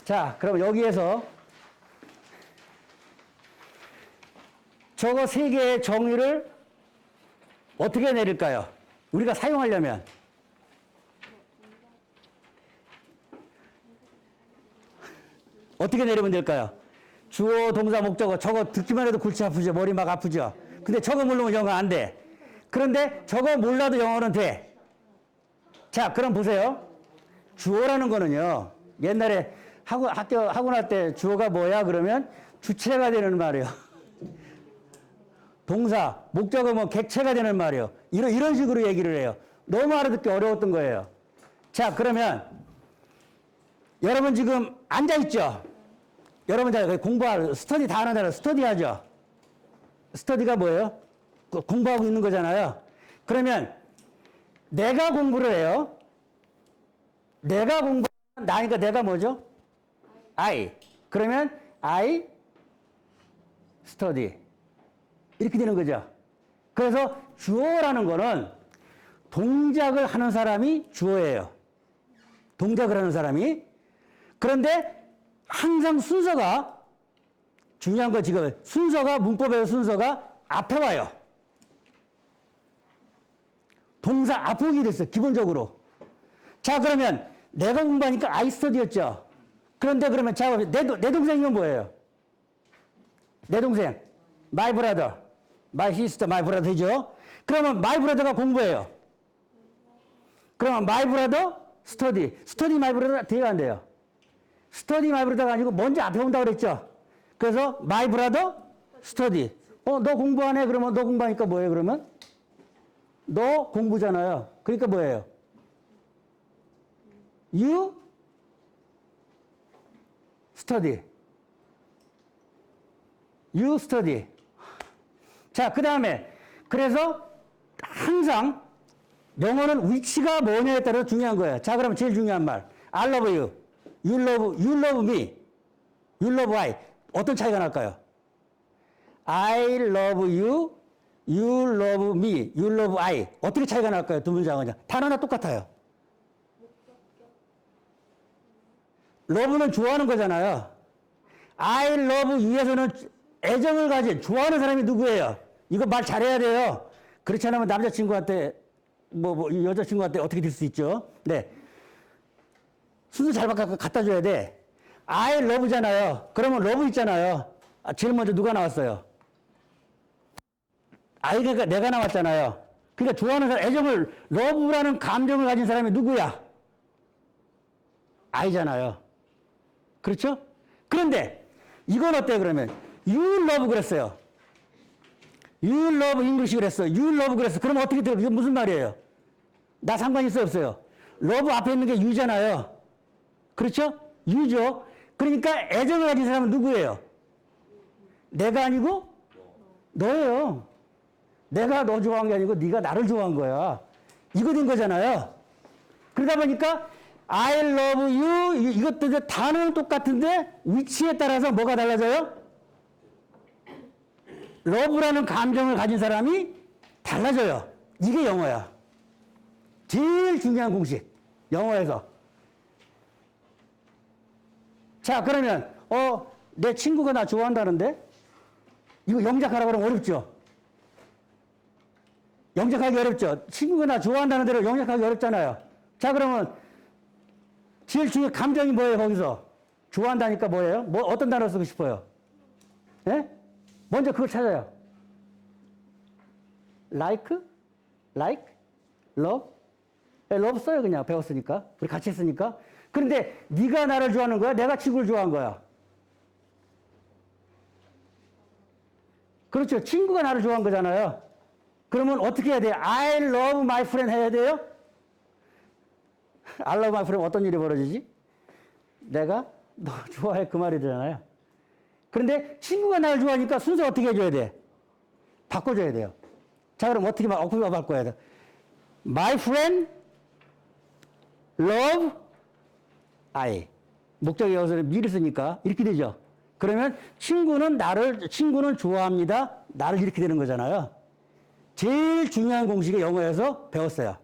자, 그럼 여기에서 저거 세 개의 정의를 어떻게 내릴까요? 우리가 사용하려면. 어떻게 내리면 될까요? 주어, 동사, 목적어. 저거 듣기만 해도 골치 아프죠. 머리 막 아프죠. 근데 저거 모르면 영어 안 돼. 그런데 저거 몰라도 영어는 돼. 자, 그럼 보세요. 주어라는 거는요. 옛날에 학교 날 때 주어가 뭐야? 그러면 주체가 되는 말이에요. 동사, 목적어면 객체가 되는 말이에요. 이런 식으로 얘기를 해요. 너무 알아듣기 어려웠던 거예요. 자, 그러면 여러분 지금 앉아있죠? 여러분 공부할, 스터디 다 하는 사람 스터디 하죠? 스터디가 뭐예요? 공부하고 있는 거잖아요. 그러면 내가 공부를 해요. 내가 공부하면 나니까 내가 뭐죠? I. 그러면 I study. 이렇게 되는 거죠. 그래서 주어라는 거는 동작을 하는 사람이 주어예요. 동작을 하는 사람이. 그런데 항상 순서가 중요한 거 지금 순서가 문법의 순서가 앞에 와요. 동사 앞에 오게 됐어요. 기본적으로. 자, 그러면 내가 공부하니까 I study였죠. 그런데 그러면 자, 내 동생이면 뭐예요? 내 동생. My brother. My sister, my brother죠. 그러면 my brother가 공부해요. 그러면 my brother study. study my brother 뒤에 안 돼요. study my brother가 아니고 먼저 앞에 온다고 그랬죠. 그래서 my brother study. 너 공부하네? 그러면 너 공부하니까 뭐예요, 그러면? 너 공부잖아요. 그러니까 뭐예요? You study. You study. 자, 그 다음에 그래서 항상 영어는 위치가 뭐냐에 따라서 중요한 거예요. 자, 그러면 제일 중요한 말. I love you. You love me. You love I. 어떤 차이가 날까요? I love you. You love me. You love I. 어떻게 차이가 날까요? 두 문장은. 단어나 똑같아요. love는 좋아하는 거잖아요. I love you에서는 애정을 가진 좋아하는 사람이 누구예요? 이거 말 잘해야 돼요. 그렇지 않으면 남자친구한테, 여자친구한테 어떻게 될 수 있죠? 네. 순서 잘 갖다 줘야 돼. I love잖아요. 그러면 love 있잖아요. 제일 먼저 누가 나왔어요? I가 내가 나왔잖아요. 그러니까 좋아하는 사람, 애정을, love라는 감정을 가진 사람이 누구야? I잖아요. 그렇죠? 그런데 이건 어때요, 그러면? You love 그랬어요. You love English 그랬어. You love 그랬어. 그럼 어떻게 돼요? 이게 무슨 말이에요? 나 상관 있어요, 없어요? love 앞에 있는 게 you잖아요. 그렇죠? you죠. 그러니까 애정을 가진 사람은 누구예요? 내가 아니고 너예요. 내가 너 좋아한 게 아니고 네가 나를 좋아한 거야. 이거 된 거잖아요. 그러다 보니까 I love you 이것도 단어는 똑같은데 위치에 따라서 뭐가 달라져요? love라는 감정을 가진 사람이 달라져요. 이게 영어야. 제일 중요한 공식. 영어에서. 자, 그러면 내 친구가 나 좋아한다는데 이거 영작하라고 그러면 어렵죠? 영작하기 어렵죠? 친구가 나 좋아한다는 대로 영작하기 어렵잖아요. 자, 그러면 제일 중요한 감정이 뭐예요, 거기서? 좋아한다니까 뭐예요? 어떤 단어 쓰고 싶어요? 예? 먼저 그걸 찾아요. like? love? love 써요, 그냥 배웠으니까. 우리 같이 했으니까. 그런데 네가 나를 좋아하는 거야? 내가 친구를 좋아한 거야? 그렇죠. 친구가 나를 좋아한 거잖아요. 그러면 어떻게 해야 돼요? I love my friend 해야 돼요? I love my friend 어떤 일이 벌어지지? 내가 너 좋아해 그 말이 되잖아요. 그런데 친구가 나를 좋아하니까 순서 어떻게 해줘야 돼? 바꿔줘야 돼요. 자, 그럼 어떻게 바꿔야 돼? My friend love I. 목적의 여기서는 미를 쓰니까 이렇게 되죠. 그러면 친구는 좋아합니다. 나를 이렇게 되는 거잖아요. 제일 중요한 공식이 영어에서 배웠어요.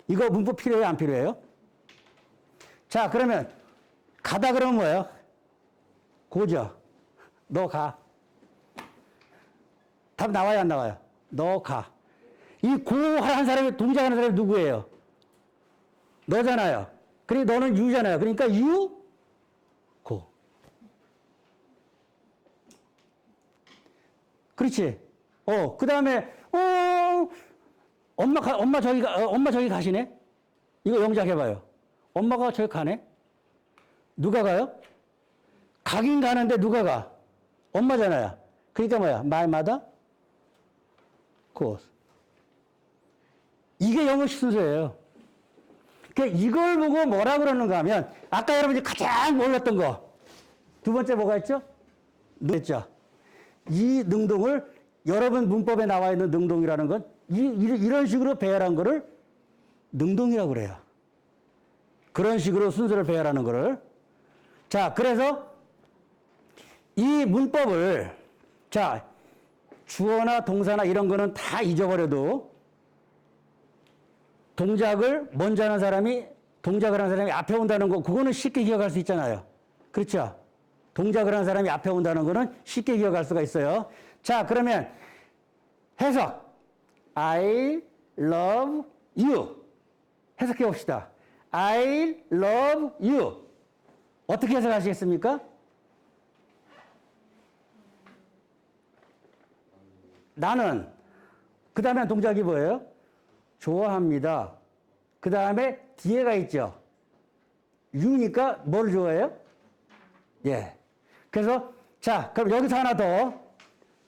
이거 문법 필요해요? 안 필요해요? 자, 그러면 가다 그러면 뭐예요? 고죠. 너 가. 답 나와요, 안 나와요? 너 가. 이 고 한 사람이, 동작하는 사람이 누구예요? 너잖아요. 그러니까 너는 you잖아요. 그러니까 you go. 그렇지. 그 다음에, 엄마 저기 가시네? 이거 영작해봐요. 엄마가 저기 가네? 누가 가요? 가긴 가는데 누가 가? 엄마잖아요. 그러니까 뭐야? My mother goes. 이게 영어식 순서예요. 그러니까 이걸 보고 뭐라 그러는가 하면, 아까 여러분이 가장 몰랐던 거. 두 번째 뭐가 있죠? 했죠. 이 능동을 여러분 문법에 나와 있는 능동이라는 건 이런 식으로 배열한 거를 능동이라고 그래요. 그런 식으로 순서를 배열하는 거를. 자, 그래서 이 문법을, 자, 주어나 동사나 이런 거는 다 잊어버려도 동작을 먼저 하는 사람이, 동작을 하는 사람이 앞에 온다는 거, 그거는 쉽게 기억할 수 있잖아요. 그렇죠? 동작을 하는 사람이 앞에 온다는 거는 쉽게 기억할 수가 있어요. 자, 그러면 해석. I love you. 해석해 봅시다. I love you. 어떻게 해석하시겠습니까? 나는, 그 다음에 동작이 뭐예요? 좋아합니다. 그 다음에 뒤에가 있죠. you니까 뭘 좋아해요? 예. 그래서, 자, 그럼 여기서 하나 더.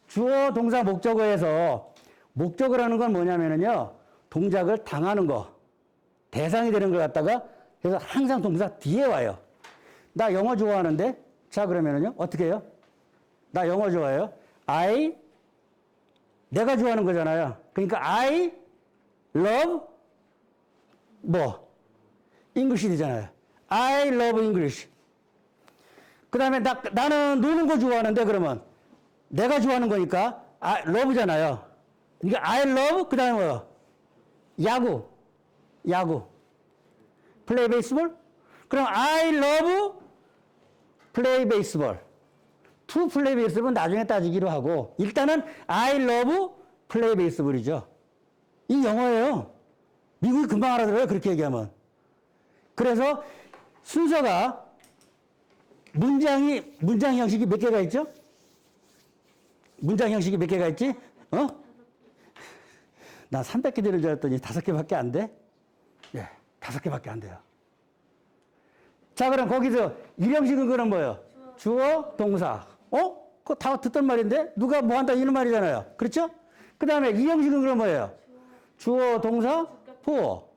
주어, 동사, 목적어에서 목적을 하는 건 뭐냐면요. 동작을 당하는 거. 대상이 되는 걸 갖다가, 그래서 항상 동사 뒤에 와요. 나 영어 좋아하는데? 자, 그러면은요. 어떻게 해요? 나 영어 좋아해요. 내가 좋아하는 거잖아요. 그러니까 I love English 되잖아요. I love English. 그 다음에 나는 노는 거 좋아하는데 그러면 내가 좋아하는 거니까 love잖아요. 그러니까 I love 그 다음에 뭐요? 야구. play baseball? 그럼 I love play baseball. to play baseball은 나중에 따지기로 하고 일단은 I love play baseball이죠. 이 영어예요. 미국이 금방 알아들어요. 그렇게 얘기하면. 그래서 순서가 문장 형식이 몇 개가 있죠? 문장 형식이 몇 개가 있지? 나 300개 되는 줄 알았더니 5개밖에 안 돼? 예, 5개밖에 안 돼요. 자, 그럼 거기서 일형식은 그럼 뭐예요? 주어, 동사. 그거 다 듣던 말인데? 누가 뭐 한다 이런 말이잖아요. 그렇죠? 그 다음에 이형식은 그럼 뭐예요? 주어, 동사, 보어.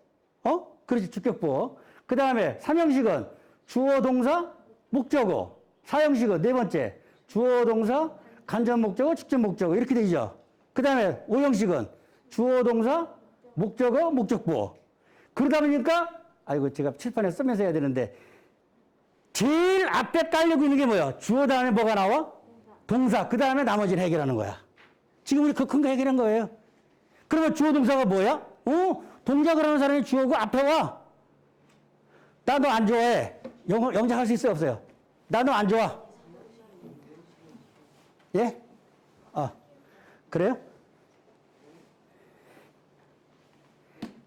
그렇지, 주격보어. 그 다음에 3형식은 주어, 동사, 목적어. 4형식은 네 번째. 주어, 동사, 간접 목적어, 직접 목적어. 이렇게 되죠. 그 다음에 5형식은 주어, 동사, 목적어, 목적보어. 그러다 보니까, 아이고, 제가 칠판에 쓰면서 해야 되는데, 제일 앞에 깔리고 있는 게 뭐야? 주어 다음에 뭐가 나와? 동사. 그 다음에 나머지를 해결하는 거야. 지금 우리 그 큰 거 해결한 거예요. 그러면 주어 동사가 뭐야? 동작을 하는 사람이 주어고 앞에 와. 나 너 안 좋아해. 영작할 수 있어요, 없어요? 나 너 안 좋아. 예? 그래요?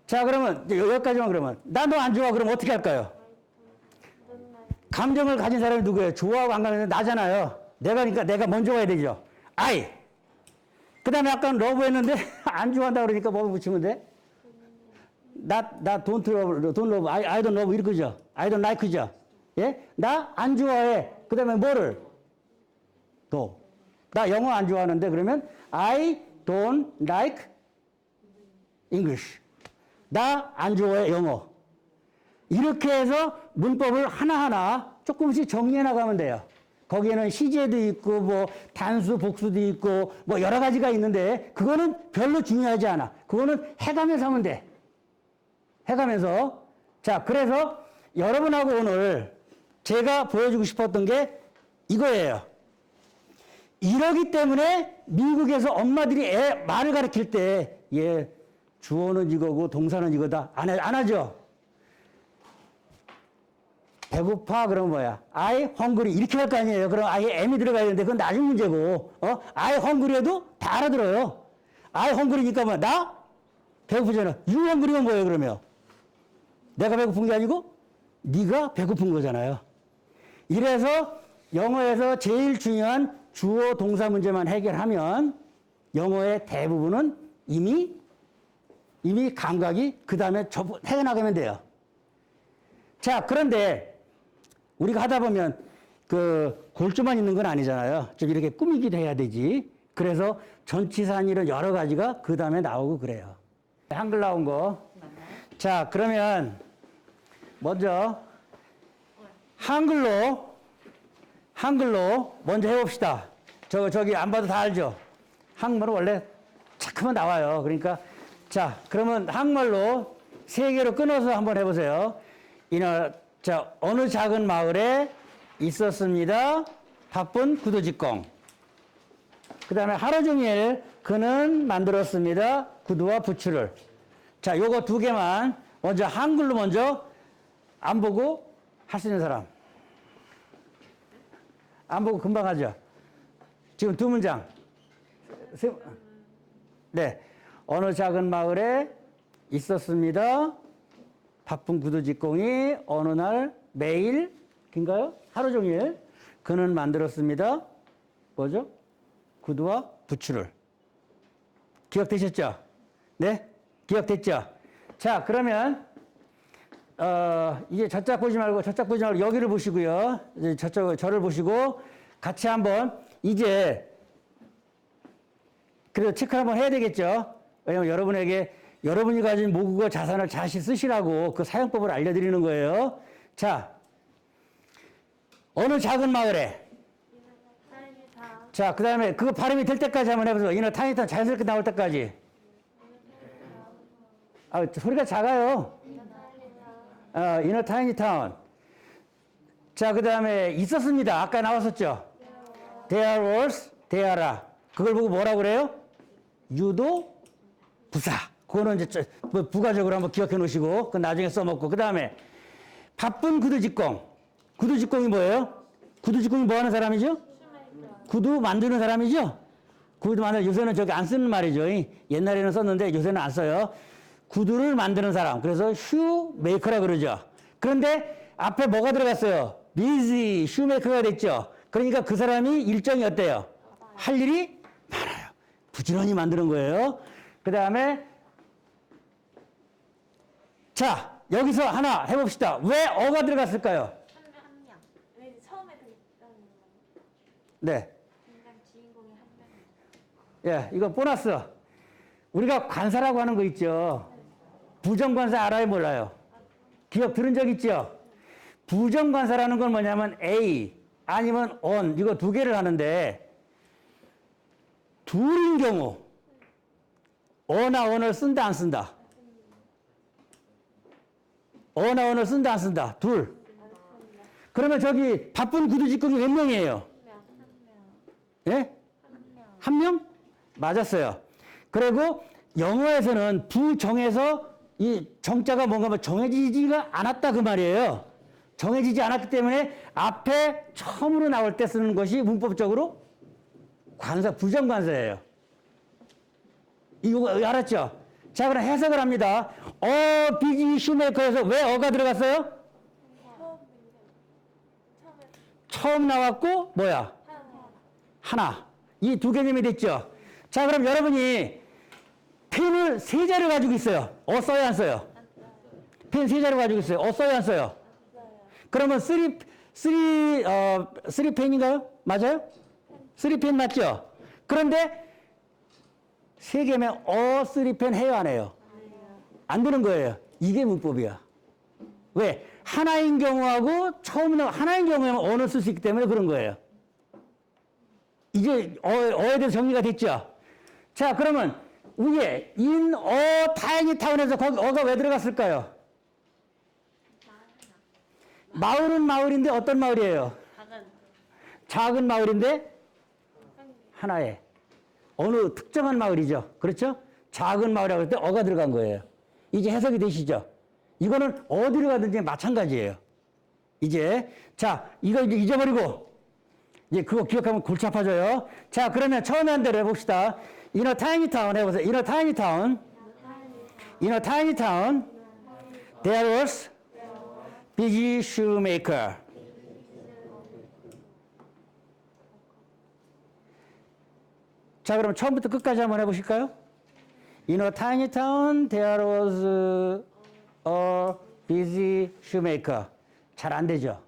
자, 그러면 여기까지만 그러면 나 너 안 좋아. 그럼 어떻게 할까요? 감정을 가진 사람이 누구예요? 좋아하고 안 가는 나잖아요. 그러니까 내가 먼저 와야 되죠. I. 그 다음에 아까 러브 했는데 안 좋아한다 그러니까 뭐 붙이면 돼? 나 don't love, I don't love 이렇게죠. I don't like죠. 예? 나 안 좋아해. 그 다음에 뭐를? 도. 나 영어 안 좋아하는데 그러면 I don't like English. 나 안 좋아해 영어. 이렇게 해서 문법을 하나하나 조금씩 정리해 나가면 돼요. 거기에는 시제도 있고 뭐 단수, 복수도 있고 뭐 여러 가지가 있는데 그거는 별로 중요하지 않아. 그거는 해가면서 하면 돼. 해가면서. 자, 그래서 여러분하고 오늘 제가 보여주고 싶었던 게 이거예요. 이러기 때문에 미국에서 엄마들이 말을 가르칠 때 주어는 이거고 동사는 이거다. 안 하죠? 배고파 그러면 뭐야? I hungry 이렇게 할 거 아니에요. 그럼 아예 M이 들어가야 되는데 그건 나중 문제고 I hungry 해도 다 알아들어요. I hungry니까 뭐 나 배고프잖아. You hungry가 뭐예요 그러면? 내가 배고픈 게 아니고 네가 배고픈 거잖아요. 이래서 영어에서 제일 중요한 주어 동사 문제만 해결하면 영어의 대부분은 이미 감각이 그 다음에 해나가면 돼요. 자, 그런데 우리가 하다 보면 그 골조만 있는 건 아니잖아요. 좀 이렇게 꾸미기도 해야 되지. 그래서 전치사니 이런 여러 가지가 그 다음에 나오고 그래요. 한글 나온 거. 자, 그러면 먼저 한글로 먼저 해봅시다. 저기 안 봐도 다 알죠? 한글은 원래 착하면 나와요. 그러니까 자, 그러면 한글로 3개로 끊어서 한번 해보세요. 어느 작은 마을에 있었습니다. 바쁜 구두직공. 그 다음에 하루 종일 그는 만들었습니다. 구두와 부츠를. 자, 요거 2개만 먼저 한글로 먼저 안 보고 할 수 있는 사람. 안 보고 금방 하죠. 지금 2문장. 네. 어느 작은 마을에 있었습니다. 바쁜 구두직공이 어느 날 매일인가요? 하루 종일 그는 만들었습니다. 뭐죠? 구두와 부츠를. 기억되셨죠? 네? 기억됐죠? 자, 그러면 이제 저짝 보지 말고 여기를 보시고요. 이제 저를 보시고 같이 한번 이제 그래도 체크를 한번 해야 되겠죠? 왜냐면 여러분이 가진 모국어 자산을 다시 쓰시라고 그 사용법을 알려드리는 거예요. 자, 어느 작은 마을에. 자, 그 다음에 그거 발음이 될 때까지 한번 해보세요. 이너 타이니타운 자연스럽게 나올 때까지. 소리가 작아요. 이너 타이니타운. 자, 그 다음에 있었습니다. 아까 나왔었죠. There was, there are. 그걸 보고 뭐라고 그래요? 유도 부사. 그거는 이제 부가적으로 한번 기억해 놓으시고, 그 나중에 써먹고. 그 다음에 바쁜 구두직공. 구두직공이 뭐예요? 구두직공이 뭐 하는 사람이죠? 구두 만드는 사람이죠? 구두 만드는, 요새는 저기 안 쓰는 말이죠. 옛날에는 썼는데 요새는 안 써요. 구두를 만드는 사람. 그래서 슈 메이커라 그러죠. 그런데 앞에 뭐가 들어갔어요? 비지 슈 메이커가 됐죠. 그러니까 그 사람이 일정이 어때요? 할 일이 많아요. 부지런히 만드는 거예요. 그 다음에 자, 여기서 하나 해봅시다. 왜 어가 들어갔을까요? 한 명. 왜 처음에 그 있다는 거. 네. 굉장히 주인공이 한 명. 예, 이거 보너스. 우리가 관사라고 하는 거 있죠. 부정관사 알아요, 몰라요? 기억 들은 적 있죠? 부정관사라는 건 뭐냐면 A 아니면 on 이거 두 개를 하는데 둘인 경우 어나 on을 쓴다 안 쓴다? 어나 on을 쓴다 안 쓴다? 둘. 그러면 저기 바쁜 구두직공이 몇 명이에요? 예? 한 명? 맞았어요. 그리고 영어에서는 부정해서 이 정자가 뭔가 뭐 정해지지가 않았다 그 말이에요. 정해지지 않았기 때문에 앞에 처음으로 나올 때 쓰는 것이 문법적으로 관사, 부정관사예요. 이거 알았죠? 자, 그럼 해석을 합니다. 비지 슈메이커에서 왜 어가 들어갔어요? 처음 나왔고 뭐야? 하나. 이 두 개념이 됐죠? 자, 그럼 여러분이 펜을 세 자루 가지고 있어요. 써요, 안 써요? 펜 세 자루 가지고 있어요. 써요, 안 써요? 그러면 쓰리 펜인가요? 맞아요? 쓰리 펜 맞죠? 그런데 세 개면 쓰리 펜 해요, 안 해요? 안 되는 거예요. 이게 문법이야. 왜? 하나인 경우하고 처음에 하나인 경우에만 어는 쓸 수 있기 때문에 그런 거예요. 이제 어에 대해서 정리가 됐죠? 자, 그러면 위에 타이니 타운에서 거기 어가 왜 들어갔을까요? 마을은 마을인데 어떤 마을이에요? 작은 마을인데 하나의 어느 특정한 마을이죠. 그렇죠? 작은 마을이라고 할 때 어가 들어간 거예요. 이제 해석이 되시죠? 이거는 어디로 가든지 마찬가지예요. 이제 자, 이거 이제 잊어버리고 이제 그거 기억하면 골치 아파져요. 자, 그러면 처음에 한 대로 해봅시다. In a tiny town 해보세요. In a tiny town. In a tiny town. There was busy shoemaker. 자, 그럼 처음부터 끝까지 한번 해보실까요? In a tiny town, there was a busy shoemaker. 잘 안 되죠?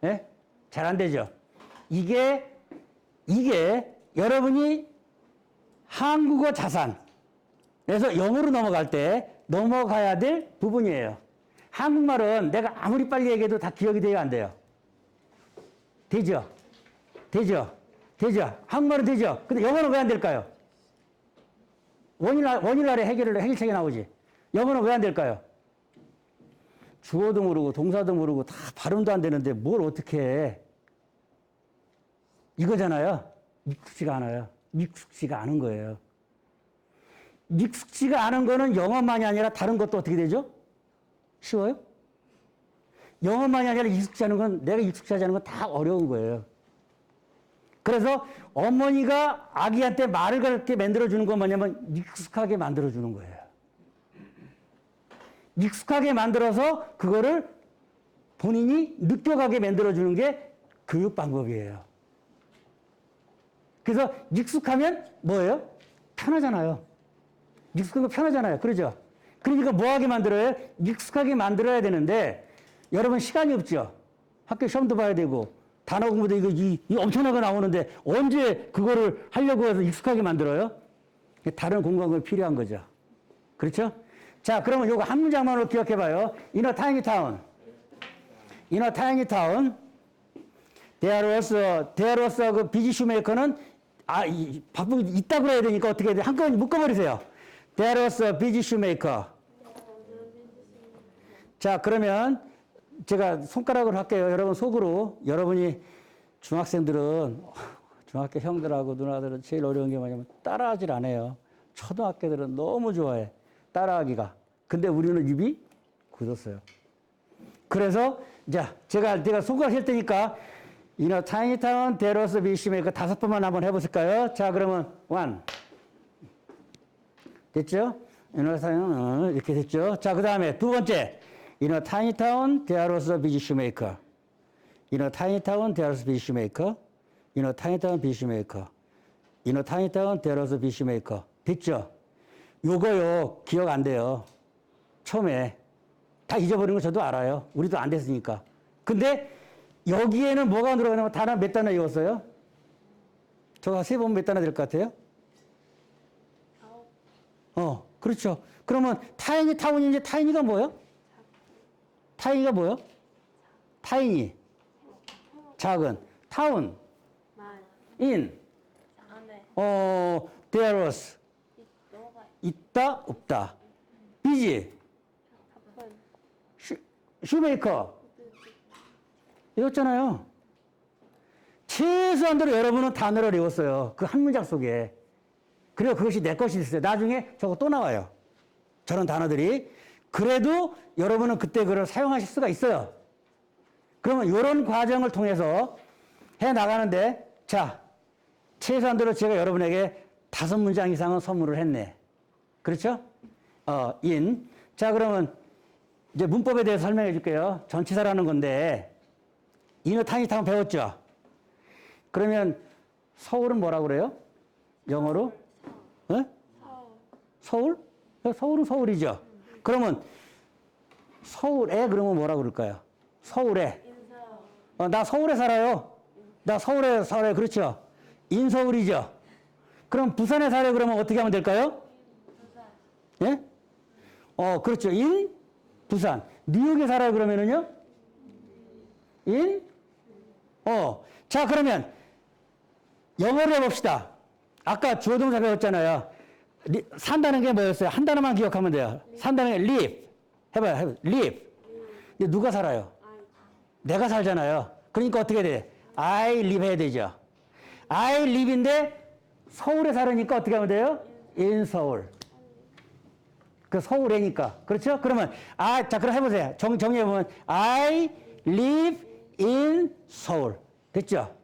예? 잘 안 되죠? 이게 여러분이 한국어 자산. 그래서 영어로 넘어갈 때 넘어가야 될 부분이에요. 한국말은 내가 아무리 빨리 얘기해도 다 기억이 돼요, 안 돼요? 되죠? 되죠? 되죠? 한국말은 되죠? 근데 영어는 왜 안 될까요? 원일날에 해결책이 나오지. 영어는 왜 안 될까요? 주어도 모르고 동사도 모르고 다 발음도 안 되는데 뭘 어떻게 해? 이거잖아요. 익숙지가 않아요. 익숙지가 않은 거예요. 익숙지가 않은 거는 영어만이 아니라 다른 것도 어떻게 되죠? 쉬워요? 영어만이 아니라 익숙지 않은 건 내가 익숙하지 않은 건 다 어려운 거예요. 그래서 어머니가 아기한테 말을 그렇게 만들어주는 건 뭐냐면 익숙하게 만들어주는 거예요. 익숙하게 만들어서 그거를 본인이 느껴가게 만들어주는 게 교육 방법이에요. 그래서 익숙하면 뭐예요? 편하잖아요. 익숙한 거 편하잖아요. 그러죠? 그러니까 뭐하게 만들어요? 익숙하게 만들어야 되는데 여러분 시간이 없죠? 학교 시험도 봐야 되고 단어 공부도 이거 엄청나게 나오는데 언제 그거를 하려고 해서 익숙하게 만들어요? 다른 공부가 필요한 거죠. 그렇죠? 자, 그러면 요거 한 문장만으로 기억해 봐요. In a tiny town. In a tiny town. There was 그 비지 슈메이커는 바쁘게 있다고 해야 되니까 어떻게 해야 돼? 한꺼번에 묶어버리세요. There was a busy shoemaker. 자, 그러면 제가 손가락으로 할게요. 여러분 속으로. 여러분이 중학생들은 중학교 형들하고 누나들은 제일 어려운 게 뭐냐면 따라하질 않아요. 초등학교들은 너무 좋아해. 따라하기가. 근데 우리는 입이 굳었어요. 그래서 자, 제가 손가락 할 테니까 In a tiny town, there was a peacemaker. 5번만 한번 해보실까요? 자, 그러면 one. 됐죠? In a tiny town, 이렇게 됐죠? 자, 그 다음에 두 번째. In a tiny town, there was a peacemaker. In a tiny town, there was a peacemaker. In a tiny town, peacemaker. In a tiny town, there was a peacemaker. 됐죠? 요거요, 기억 안 돼요. 처음에. 다 잊어버린 거 저도 알아요. 우리도 안 됐으니까. 근데 여기에는 뭐가 들어가냐면 단어 몇 단어 읽었어요? 저가 세 번 몇 단어 될 것 같아요? 그렇죠. 그러면 타이니 타운인지 타이니가 뭐예요? 타이니가 뭐예요? 타이니. 작은. 타운. 인. there was. 있다, 없다. 비지. 슈메이커. 읽었잖아요. 최소한대로 여러분은 단어를 읽었어요. 그 한 문장 속에. 그리고 그것이 내 것이 됐어요. 나중에 저거 또 나와요. 저런 단어들이. 그래도 여러분은 그때 그걸 사용하실 수가 있어요. 그러면 이런 과정을 통해서 해 나가는데, 자, 최소한대로 제가 여러분에게 5문장 이상은 선물을 했네. 그렇죠? in. 자, 그러면 이제 문법에 대해서 설명해 줄게요. 전치사라는 건데, 인어 타니타운 배웠죠? 그러면 서울은 뭐라고 그래요? 영어로? 서울? 서울은 서울이죠. 그러면 서울에 그러면 뭐라고 그럴까요? 서울에. 나 서울에 살아요. 나 서울에 살아요. 그렇죠? 인서울이죠. 그럼 부산에 살아요. 그러면 어떻게 하면 될까요? 예? 그렇죠. 인 부산. 뉴욕에 살아요. 그러면은요? 인 자, 그러면 영어로 해봅시다. 아까 주어 동사 배웠잖아요. 산다는 게 뭐였어요? 한 단어만 기억하면 돼요. 산다는 게 live. 해봐요. live. 근데 누가 살아요? 내가 살잖아요. 그러니까 어떻게 돼? I live 해야 되죠. I live인데 서울에 살으니까 어떻게 하면 돼요? in 서울. 그 서울에니까. 그렇죠? 그러면 자, 그럼 해보세요. 정리해보면 I live in 서울. 됐죠?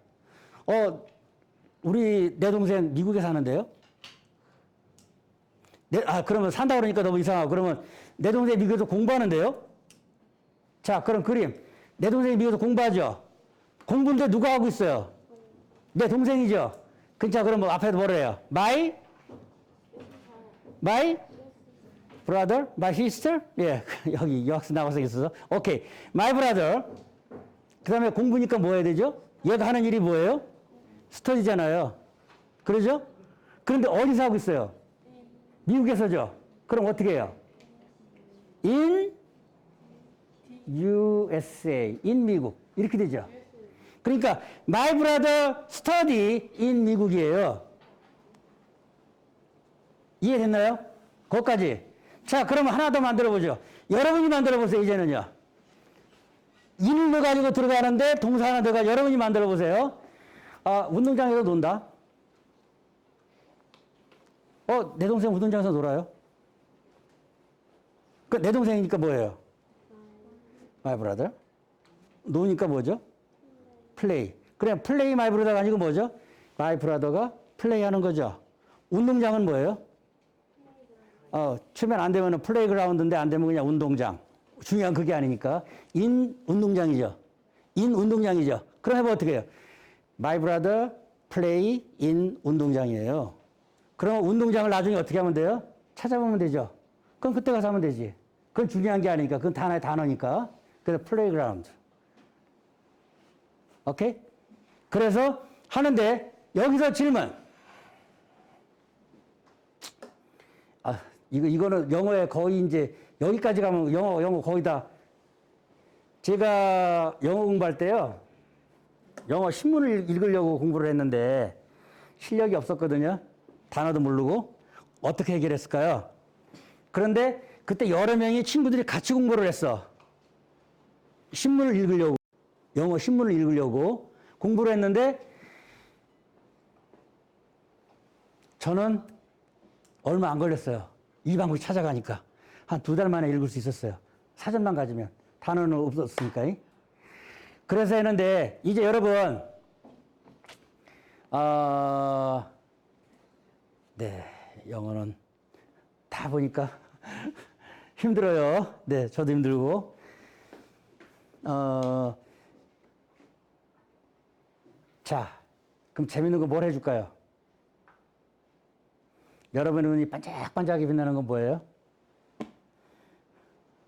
내 동생 미국에 사는데요? 그러면 산다 그러니까 너무 이상하고. 그러면 내 동생 미국에서 공부하는데요? 자, 그럼 그림. 내 동생이 미국에서 공부하죠? 공부인데 누가 하고 있어요? 내 동생이죠? 자, 그럼 뭐 앞에도 뭐라 해요? My brother? My sister? 예, 여기 여학생 나와서 있어서. 오케이. My brother. 그 다음에 공부니까 뭐 해야 되죠? 얘가 하는 일이 뭐예요? 스터디잖아요. 그러죠? 그런데 어디서 하고 있어요? 미국에서죠? 그럼 어떻게 해요? In USA. in 미국. 이렇게 되죠? 그러니까 my brother study in 미국이에요. 이해됐나요? 거기까지. 자, 그러면 하나 더 만들어 보죠. 여러분이 만들어 보세요, 이제는요. 인을 넣어가지고 들어가는데 동사 하나 들어가 여러분이 만들어 보세요. 운동장에서 논다. 내 동생 운동장에서 놀아요. 내 동생이니까 뭐예요? My brother. 노니까 뭐죠? 플레이. 그래, 플레이 마이 브라더가 아니고 뭐죠? 마이 브라더가 플레이 하는 거죠. 운동장은 뭐예요? 치면 안 되면 플레이그라운드인데 안 되면 그냥 운동장. 중요한 그게 아니니까. 인 운동장이죠. 인 운동장이죠. 그럼 해보면 어떻게 해요? My brother play in 운동장이에요. 그럼 운동장을 나중에 어떻게 하면 돼요? 찾아보면 되죠. 그럼 그때 가서 하면 되지. 그건 중요한 게 아니니까. 그건 하나의 단어니까. 그래서 플레이그라운드. 오케이? 그래서 하는데 여기서 질문. 이거는 영어에 거의 이제 여기까지 가면 영어 거의 다. 제가 영어 공부할 때요. 영어 신문을 읽으려고 공부를 했는데 실력이 없었거든요. 단어도 모르고. 어떻게 해결했을까요? 그런데 그때 여러 명의 친구들이 같이 공부를 했어. 신문을 읽으려고. 영어 신문을 읽으려고 공부를 했는데 저는 얼마 안 걸렸어요. 이 방법이 찾아가니까. 한 2달 만에 읽을 수 있었어요. 사전만 가지면. 단어는 없었으니까. 그래서 했는데, 이제 여러분, 네, 영어는 다 보니까 힘들어요. 네, 저도 힘들고. 자, 그럼 재밌는 거 뭘 해줄까요? 여러분의 눈이 반짝반짝하게 빛나는 건 뭐예요?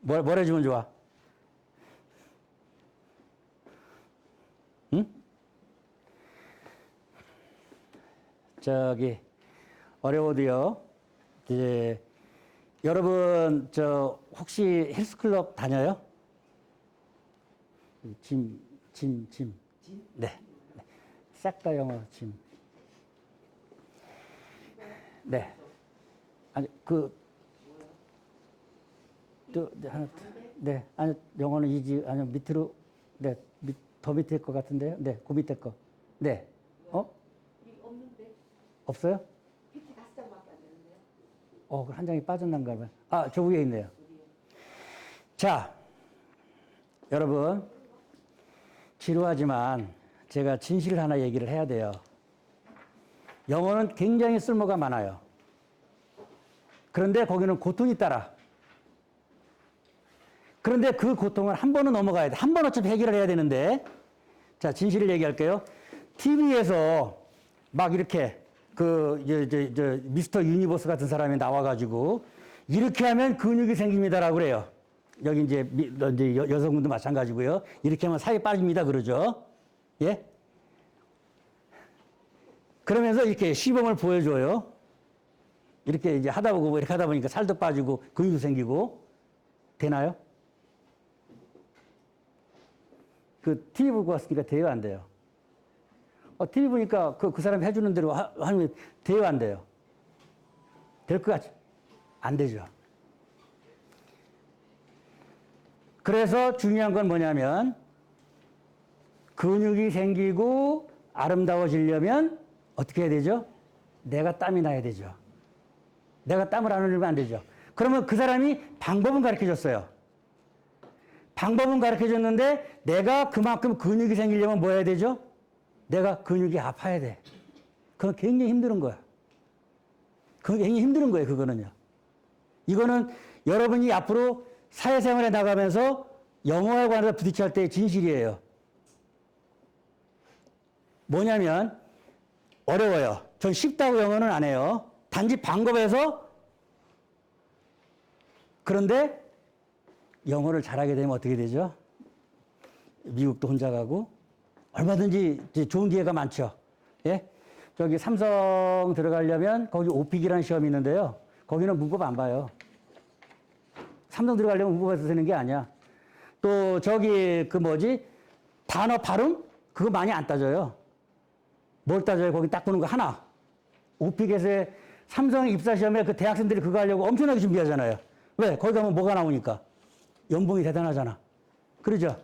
뭘 해주면 좋아? 응? 저기, 어려워도요. 이제, 여러분, 혹시 헬스클럽 다녀요? 짐. 네. 싹 다 영어 짐. 네. 아니, 네. 아니, 영어는 이지, 아니, 밑으로, 네. 더 밑에 거 같은데요? 네. 그 밑에 거. 네. 없는데. 없어요? PT 5장밖에 안 되는데요. 그럼 한 장이 빠졌는가 봐요. 저 위에 있네요. 자, 여러분. 지루하지만 제가 진실을 하나 얘기를 해야 돼요. 영어는 굉장히 쓸모가 많아요. 그런데 거기는 고통이 따라. 그런데 그 고통을 한 번은 넘어가야 돼. 한 번 어차피 해결을 해야 되는데. 자, 진실을 얘기할게요. TV에서 막 이렇게 미스터 유니버스 같은 사람이 나와가지고 이렇게 하면 근육이 생깁니다라고 그래요. 여기 이제 여성분도 마찬가지고요. 이렇게 하면 살이 빠집니다. 그러죠. 예? 그러면서 이렇게 시범을 보여줘요. 이렇게 이제 하다 보고 이렇게 하다 보니까 살도 빠지고 근육도 생기고. 되나요? TV 보고 왔으니까 돼요, 안 돼요? TV 보니까 그 사람이 해주는 대로 하면 돼요, 안 돼요? 될 것 같죠? 안 되죠. 그래서 중요한 건 뭐냐면 근육이 생기고 아름다워지려면 어떻게 해야 되죠? 내가 땀이 나야 되죠. 내가 땀을 안 흘리면 안 되죠. 그러면 그 사람이 방법은 가르쳐 줬어요. 방법은 가르쳐 줬는데 내가 그만큼 근육이 생기려면 뭐 해야 되죠? 내가 근육이 아파야 돼. 그건 굉장히 힘든 거야. 그건 굉장히 힘든 거예요, 그거는요. 이거는 여러분이 앞으로 사회생활에 나가면서 영어에 관해서 부딪힐 때의 진실이에요. 뭐냐면 어려워요. 전 쉽다고 영어는 안 해요. 단지 방법에서. 그런데 영어를 잘하게 되면 어떻게 되죠? 미국도 혼자 가고 얼마든지 이제 좋은 기회가 많죠. 예? 저기 삼성 들어가려면 거기 오픽이라는 시험이 있는데요. 거기는 문법 안 봐요. 삼성 들어가려면 문법에서 되는 게 아니야. 또 저기 단어 발음? 그거 많이 안 따져요. 뭘 따져요? 거기 딱 보는 거 하나. 오픽에서의 삼성 입사 시험에 그 대학생들이 그거 하려고 엄청나게 준비하잖아요. 왜? 거기 가면 뭐가 나오니까? 연봉이 대단하잖아. 그러죠?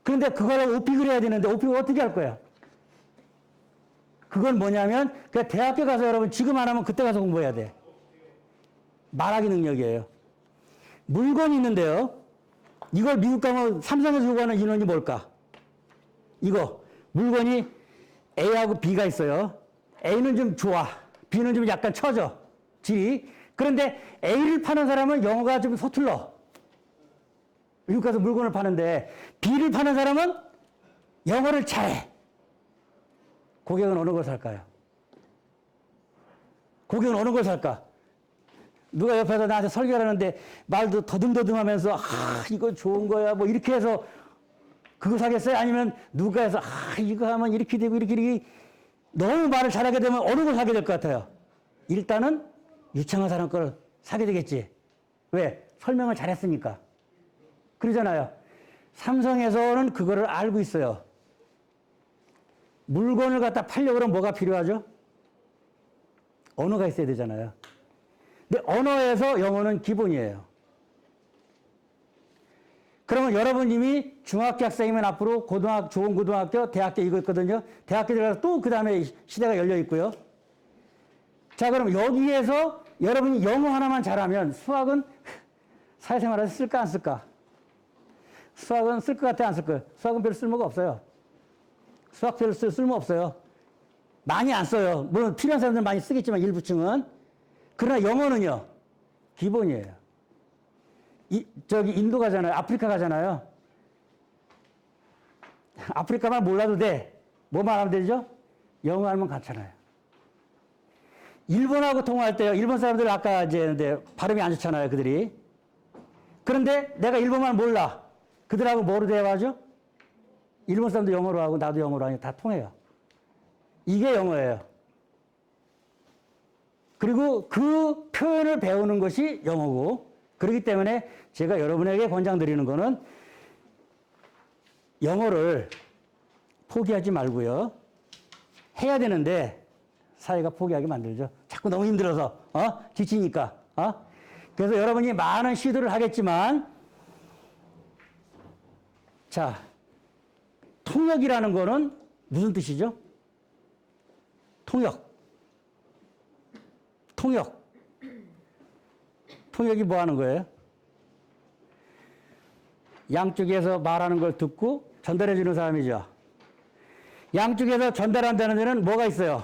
그런데 그거를 오픽을 해야 되는데 오픽을 어떻게 할 거야? 그건 뭐냐면 그냥 대학교 가서 여러분 지금 안 하면 그때 가서 공부해야 돼. 말하기 능력이에요. 물건이 있는데요. 이걸 미국 가면 삼성에서 요구하는 인원이 뭘까? 이거 물건이 A하고 B가 있어요. A는 좀 좋아. B는 좀 약간 처져. 질이. 그런데 A를 파는 사람은 영어가 좀 서툴러. 미국 가서 물건을 파는데 B를 파는 사람은 영어를 잘해. 고객은 어느 걸 살까요? 고객은 어느 걸 살까? 누가 옆에서 나한테 설교를 하는데 말도 더듬더듬하면서 이거 좋은 거야 뭐 이렇게 해서 그거 사겠어요? 아니면 누가 해서 이거 하면 이렇게 되고 이렇게 너무 말을 잘하게 되면 어느 걸 사게 될 것 같아요? 일단은 유창한 사람 걸 사게 되겠지. 왜? 설명을 잘했으니까. 그러잖아요. 삼성에서는 그거를 알고 있어요. 물건을 갖다 팔려고 그러면 뭐가 필요하죠? 언어가 있어야 되잖아요. 근데 언어에서 영어는 기본이에요. 그러면 여러분 이미 중학교 학생이면 앞으로 좋은 고등학교, 대학교 이거 있거든요. 대학교 들어가서 또 그 다음에 시대가 열려 있고요. 자, 그럼 여기에서 여러분이 영어 하나만 잘하면 수학은 사회생활에서 쓸까 안 쓸까? 수학은 쓸 것 같아, 안 쓸 거예요? 수학은 별 쓸모가 없어요. 수학 별 쓸모 없어요. 많이 안 써요. 물론 필요한 사람들 많이 쓰겠지만 일부층은. 그러나 영어는요, 기본이에요. 저기 인도 가잖아요. 아프리카 가잖아요. 아프리카만 몰라도 돼. 뭐만 하면 되죠? 영어 하면 괜찮아요. 일본하고 통화할 때요. 일본 사람들 아까 이제 근데 발음이 안 좋잖아요. 그들이. 그런데 내가 일본말 몰라. 그들하고 뭐로 대화하죠? 일본 사람도 영어로 하고 나도 영어로 하니 다 통해요. 이게 영어예요. 그리고 그 표현을 배우는 것이 영어고, 그렇기 때문에 제가 여러분에게 권장드리는 거는 영어를 포기하지 말고요. 해야 되는데 사회가 포기하게 만들죠. 자꾸 너무 힘들어서, 지치니까, 그래서 여러분이 많은 시도를 하겠지만, 자, 통역이라는 거는 무슨 뜻이죠? 통역. 통역이 뭐 하는 거예요? 양쪽에서 말하는 걸 듣고 전달해 주는 사람이죠. 양쪽에서 전달한다는 데는 뭐가 있어요?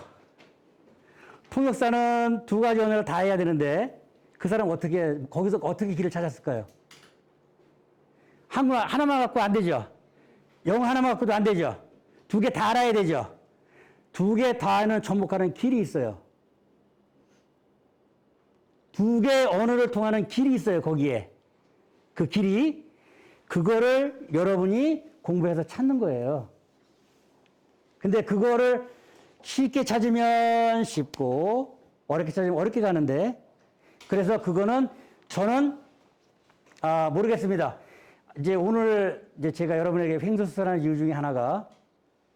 통역사는 두 가지 언어를 다 해야 되는데 그 사람 거기서 어떻게 길을 찾았을까요? 한국말 하나만 갖고 안 되죠. 영어 하나만 갖고도 안 되죠. 두 개 다 알아야 되죠. 두 개 다는 접목하는 길이 있어요. 두 개의 언어를 통하는 길이 있어요, 거기에. 그 길이, 그거를 여러분이 공부해서 찾는 거예요. 근데 그거를 쉽게 찾으면 쉽고, 어렵게 찾으면 어렵게 가는데, 그래서 그거는 저는, 모르겠습니다. 이제 오늘 이제 제가 여러분에게 횡설수설하는 이유 중에 하나가,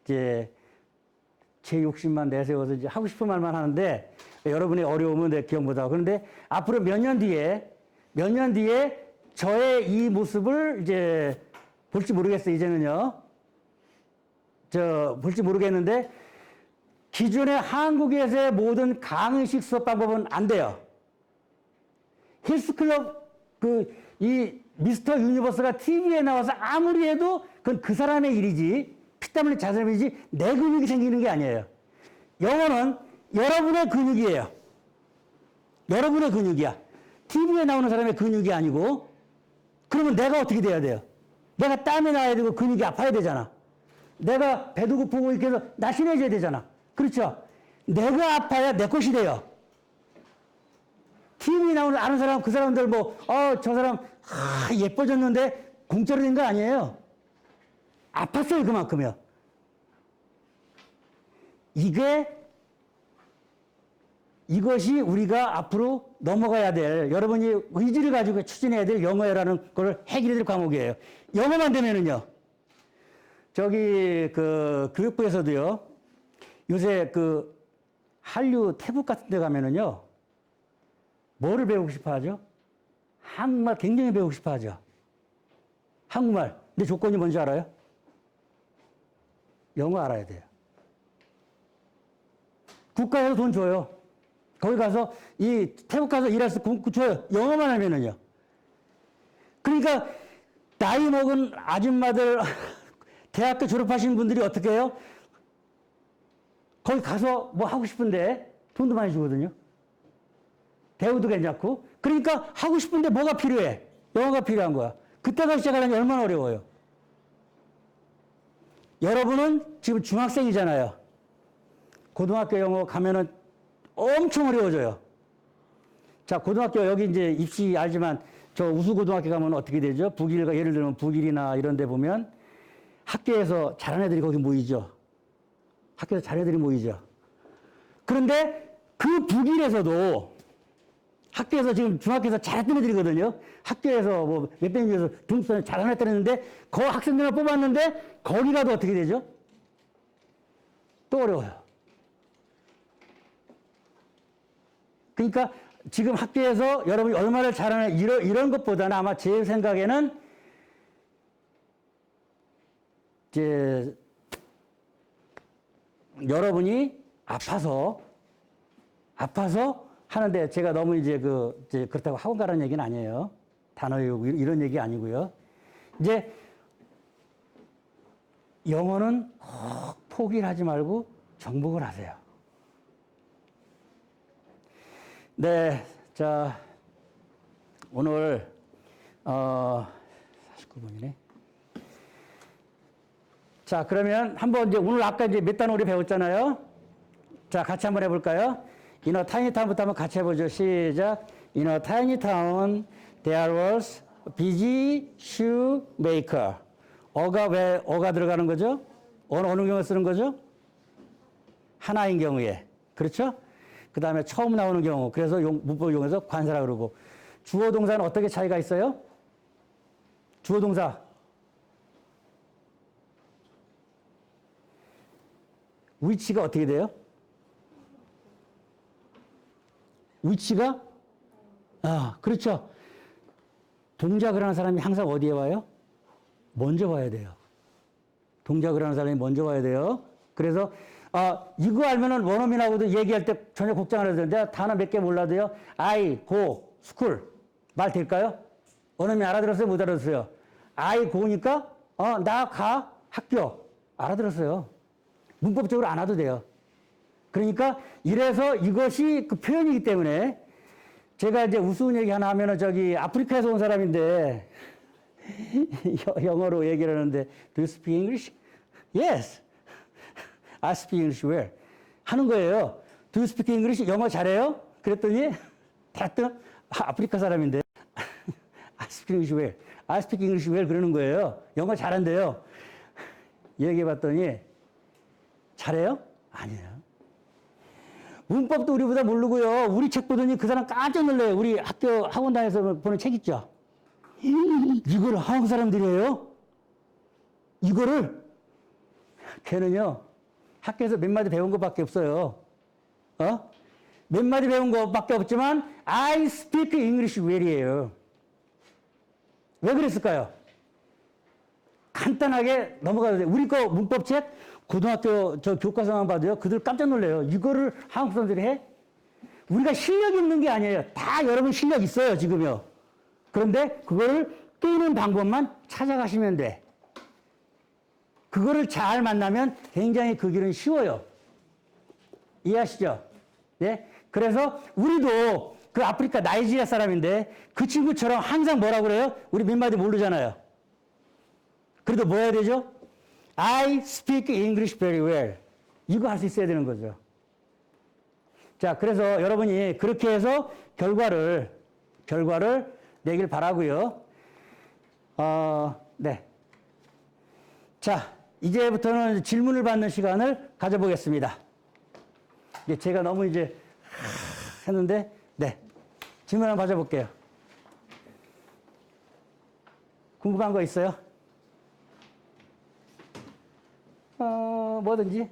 이제 제 욕심만 내세워서 이제 하고 싶은 말만 하는데, 여러분의 어려움은 내 기억보다. 그런데 앞으로 몇 년 뒤에 저의 이 모습을 이제 볼지 모르겠어요, 이제는요. 볼지 모르겠는데, 기존의 한국에서의 모든 강의식 수업 방법은 안 돼요. 헬스클럽, 이 미스터 유니버스가 TV에 나와서 아무리 해도 그건 그 사람의 일이지, 피땀 흘린 자선이지, 내 근육이 생기는 게 아니에요. 영어는 여러분의 근육이에요. 여러분의 근육이야. TV에 나오는 사람의 근육이 아니고, 그러면 내가 어떻게 돼야 돼요? 내가 땀이 나야 되고 근육이 아파야 되잖아. 내가 배도 고프고 이렇게 해서 날씬해져야 되잖아. 그렇죠? 내가 아파야 내 것이 돼요. TV에 나오는 아는 사람, 그 사람들 저 사람, 예뻐졌는데 공짜로 된 거 아니에요. 아팠어요, 그만큼요. 이것이 우리가 앞으로 넘어가야 될, 여러분이 의지를 가지고 추진해야 될 영어라는 걸 해결해야 될 과목이에요. 영어만 되면은요, 교육부에서도요, 요새 한류 태국 같은 데 가면은요, 뭐를 배우고 싶어 하죠? 한국말 굉장히 배우고 싶어 하죠. 한국말. 근데 조건이 뭔지 알아요? 영어 알아야 돼요. 국가에서 돈 줘요. 거기 가서, 태국 가서 일할 때 줘요. 영어만 하면은요. 그러니까, 나이 먹은 아줌마들, 대학교 졸업하신 분들이 어떻게 해요? 거기 가서 뭐 하고 싶은데 돈도 많이 주거든요. 대우도 괜찮고. 그러니까 하고 싶은데 뭐가 필요해? 영어가 필요한 거야. 그때가 시작하려니 얼마나 어려워요. 여러분은 지금 중학생이잖아요. 고등학교 영어 가면은 엄청 어려워져요. 자, 고등학교 여기 이제 입시 알지만 저 우수고등학교 가면 어떻게 되죠? 예를 들면 북일이나 이런 데 보면 학교에서 잘하는 애들이 거기 모이죠. 학교에서 잘하는 애들이 모이죠. 그런데 그 북일에서도 학교에서 지금 중학교에서 잘했던 애들이거든요. 학교에서 몇백 명 중에서 등수에 잘하는 애들 했는데 그 학생들을 뽑았는데 거기 가도 어떻게 되죠? 또 어려워요. 그러니까 지금 학교에서 여러분이 얼마나 잘하는 이런 것보다는 아마 제 생각에는 이제 여러분이 아파서 하는데 제가 너무 이제 그렇다고 학원 가라는 얘기는 아니에요. 단어외우고 이런 얘기 아니고요. 이제 영어는 꼭 포기를 하지 말고 정복을 하세요. 네, 자, 오늘 49분이네. 자, 그러면 한번 이제 오늘 아까 이제 몇 단어 우리 배웠잖아요. 자, 같이 한번 해볼까요? In a tiny town부터 한번 같이 해보죠. 시작. In a tiny town, there was a busy shoemaker. 어가 왜 어가 들어가는 거죠? 어느 경우에 쓰는 거죠? 하나인 경우에. 그렇죠? 그 다음에 처음 나오는 경우. 그래서 문법을 이용해서 관사라 그러고. 주어 동사는 어떻게 차이가 있어요? 주어 동사. 위치가 어떻게 돼요? 위치가? 그렇죠. 동작을 하는 사람이 항상 어디에 와요? 먼저 와야 돼요. 동작을 하는 사람이 먼저 와야 돼요. 그래서, 이거 알면은 원어민하고도 얘기할 때 전혀 걱정 안 해도 돼요. 내가 단어 몇 개 몰라도요. I go school. 말 될까요? 원어민 알아들었어요? 못 알아들었어요? I go니까, 나 가 학교. 알아들었어요. 문법적으로 안 와도 돼요. 그러니까 이래서 이것이 그 표현이기 때문에 제가 이제 우스운 얘기 하나 하면은 저기 아프리카에서 온 사람인데 영어로 얘기를 하는데 Do you speak English? Yes. I speak English well. 하는 거예요. Do you speak English? 영어 잘해요? 그랬더니 대뜸 아프리카 사람인데 I speak English well. I speak English well 그러는 거예요. 영어 잘한대요. 얘기해 봤더니 잘해요? 아니에요. 문법도 우리보다 모르고요. 우리 책 보더니 그 사람 깜짝 놀래요. 우리 학교 학원 다녀서 보는 책 있죠? 이거를 한국 사람들이 해요? 이거를? 걔는요, 학교에서 몇 마디 배운 것밖에 없어요. 몇 마디 배운 것밖에 없지만, I speak English well이에요. 왜 그랬을까요? 간단하게 넘어가도 돼요. 우리 거 문법책, 고등학교 저 교과서만 봐도요, 그들 깜짝 놀래요. 이거를 한국 사람들이 해? 우리가 실력 있는 게 아니에요. 다 여러분 실력 있어요, 지금요. 그런데 그거를 깨는 방법만 찾아가시면 돼. 그거를 잘 만나면 굉장히 그 길은 쉬워요. 이해하시죠? 네? 그래서 우리도 그 아프리카 나이지리아 사람인데 그 친구처럼 항상 뭐라고 그래요? 우리 몇 마디 모르잖아요. 그래도 뭐 해야 되죠? I speak English very well. 이거 할 수 있어야 되는 거죠. 자, 그래서 여러분이 그렇게 해서 결과를 내길 바라고요. 네. 자, 이제부터는 질문을 받는 시간을 가져보겠습니다. 이제 제가 너무 이제 했는데, 네. 질문 한번 가져볼게요. 궁금한 거 있어요? 뭐든지.